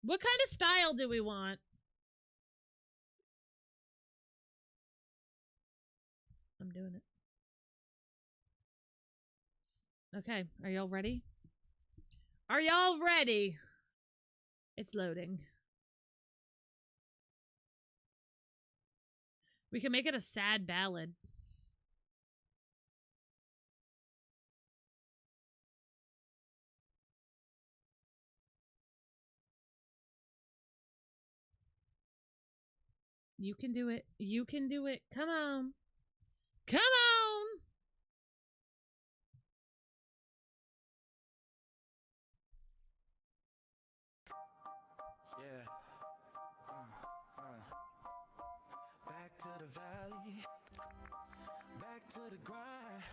What kind of style do we want? I'm doing it. Okay, are y'all ready? Are y'all ready? It's loading. We can make it a sad ballad. You can do it. You can do it. Come on. Come on! Yeah. Back to the valley. to the grind.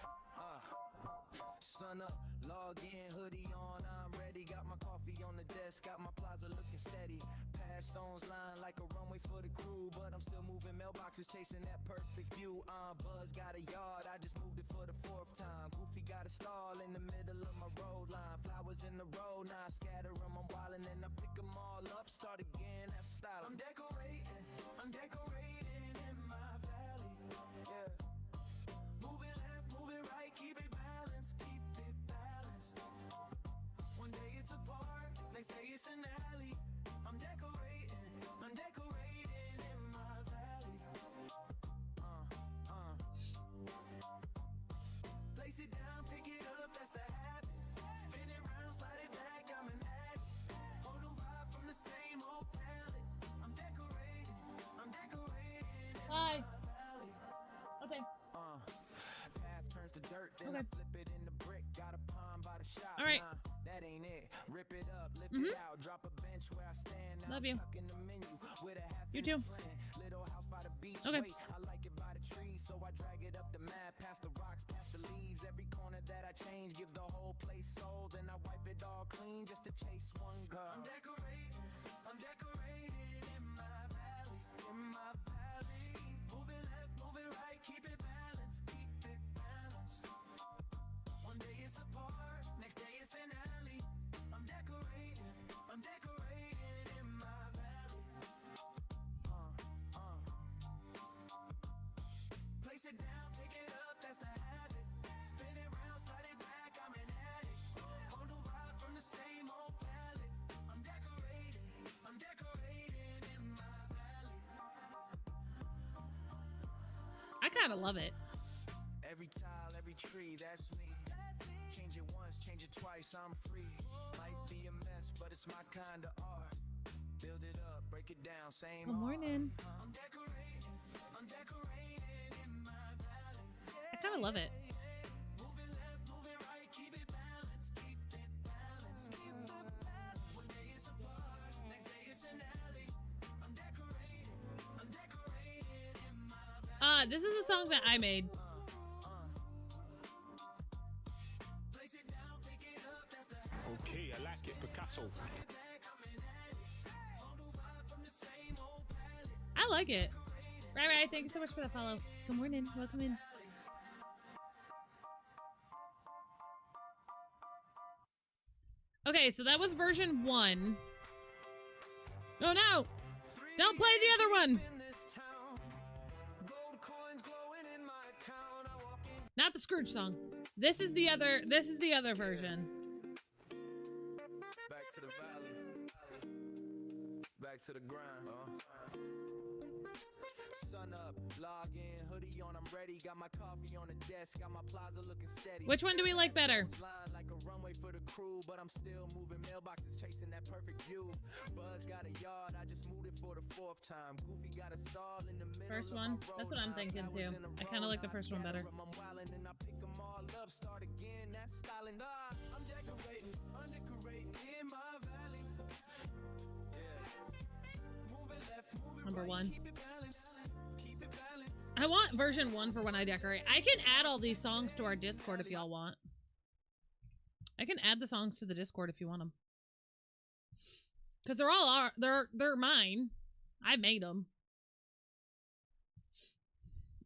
Sun up, log in, hoodie on, I'm ready. Got my coffee on the desk, got my plaza looking steady. Past stones line like a runway for the crew, but I'm still moving mailboxes, chasing that perfect view. Buzz got a yard, I just moved it for the 4th time. Goofy got a stall in the middle of my road line. Flowers in the road, now I scatter them, I'm wildin' and I pick them all up. Start again, that's style. I'm decorating in my valley. Yeah. Move it left, move it right, keep it balanced, keep it balanced. One day it's a park, next day it's an alley. I'm decorating in my valley. Place it down, pick it up, that's the habit. Spin it round, slide it back, I'm an addict. Hold a vibe from the same old palette. I'm decorating in Hi. my valley. Okay. Path turns to dirt, then I Okay. flip it in the brick. Got a pond by the shop. All right. Nah, that ain't it. Rip it up, lift it out, drop a bench where I stand. Now Love I'm you. stuck in the menu with a half You inch too. plan. Little house by the beach. Okay. Wait, I like it by the trees, so I drag it up the map, past the rocks, past the leaves. Every corner that I change gives the whole place soul. Then I wipe it all clean just to chase one girl. I'm decorating in my valley, in my valley. Move it left, move it right, keep it balanced, keep it balanced. One day it's a park, next day it's an alley. I'm decorating in my valley. Place it down, pick it up, that's the habit. Spin it round, slide it back, I'm an addict. Hold a vibe from the same old palette. I'm decorating in my valley. I kind of love it. Every tile, every tree, that's me. Change it once, change it twice, I'm free. Might be a mess, but it's my kind of art. Build it up, break it down, same Good morning. I'm decorating in my valley. I kind of love it. Move it left, move it right, keep it balanced, keep it balanced, keep it balanced. One day it's a park, next day it's an alley. I'm decorating in my valley. This is a song that I made. Place it down, pick it up, that's the Okay, I like it, Picasso. I like it. Right. Thank you so much for the follow. Good morning. Welcome in. Okay, so that was version 1. Oh no! Don't play the other one! Not the Scrooge song. This is the other version. Back to the valley. Back to the grind. Sun up, log in, hoodie on, I'm ready. Got my coffee on the desk, got my plaza looking steady. Which one do we like better? Like a runway for the crew, but I'm still moving mailboxes, chasing that perfect view. Buzz got a yard, I just moved it for the 4th time. Goofy got a stall in the middle. First one. That's what I'm thinking too. I kind of like the first one better. I'm wildin' and I pick them all up, start again, that's styling. I'm decorating in my valley. Yeah. Move it left, move it Number right, 1. keep it balanced. Keep it balanced. I want version 1 for when I decorate. I can add all these songs to our Discord if y'all want. I can add the songs to the Discord if you want them. Because they're mine. I made them.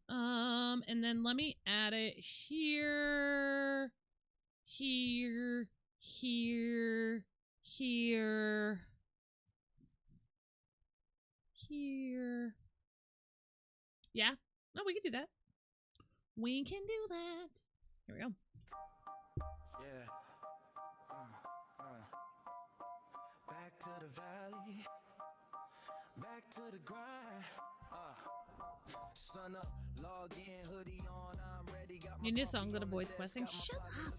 And then let me add it here. Here. Here. Here. Here. Yeah. No, we can do that. We can do that. Here we go. Yeah. Back to the valley. Back to the grind. Sun up, log in, hoodie on, I'm ready. Got You need a song that avoids questing. Shut up.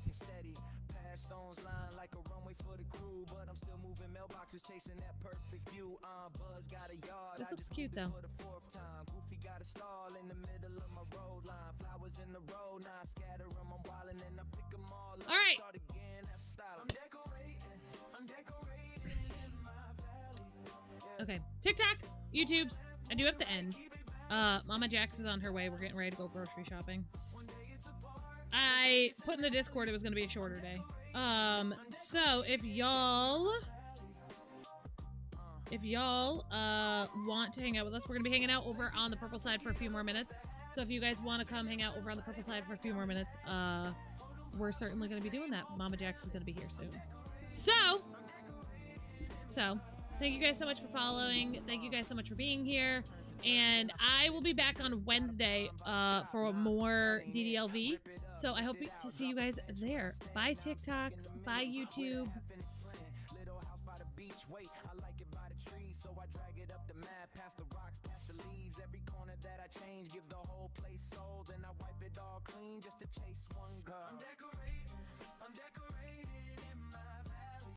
Past stones line like a runway for the crew, but I'm still moving mailboxes, chasing that perfect view. Buzz got a yard. This looks cute though. For the 4th time. Goofy got a stall in the middle of my road line. Flowers in the road, now I scatter them, I'm wildin' and I pick them all up. All right. Start again, that's style. I'm decorating in my valley. Okay. TikTok, YouTube's. I do have to end. Mama Jax is on her way. We're getting ready to go grocery shopping. I put in the Discord it was going to be a shorter day. So if y'all want to hang out with us, we're going to be hanging out over on the purple side for a few more minutes. So if you guys want to come hang out over on the purple side for a few more minutes, we're certainly going to be doing that. Mama Jax is going to be here soon. So thank you guys so much for following. Thank you guys so much for being here. And I will be back on Wednesday for more DDLV. So I hope to see you guys there. Bye TikToks. Bye YouTube. Little house by the beach, wait, I like it by the trees, so I drag it up the map, past the rocks, past the leaves, every corner that I change, give the whole place soul, then I wipe it all clean just to chase one girl. I'm decorating,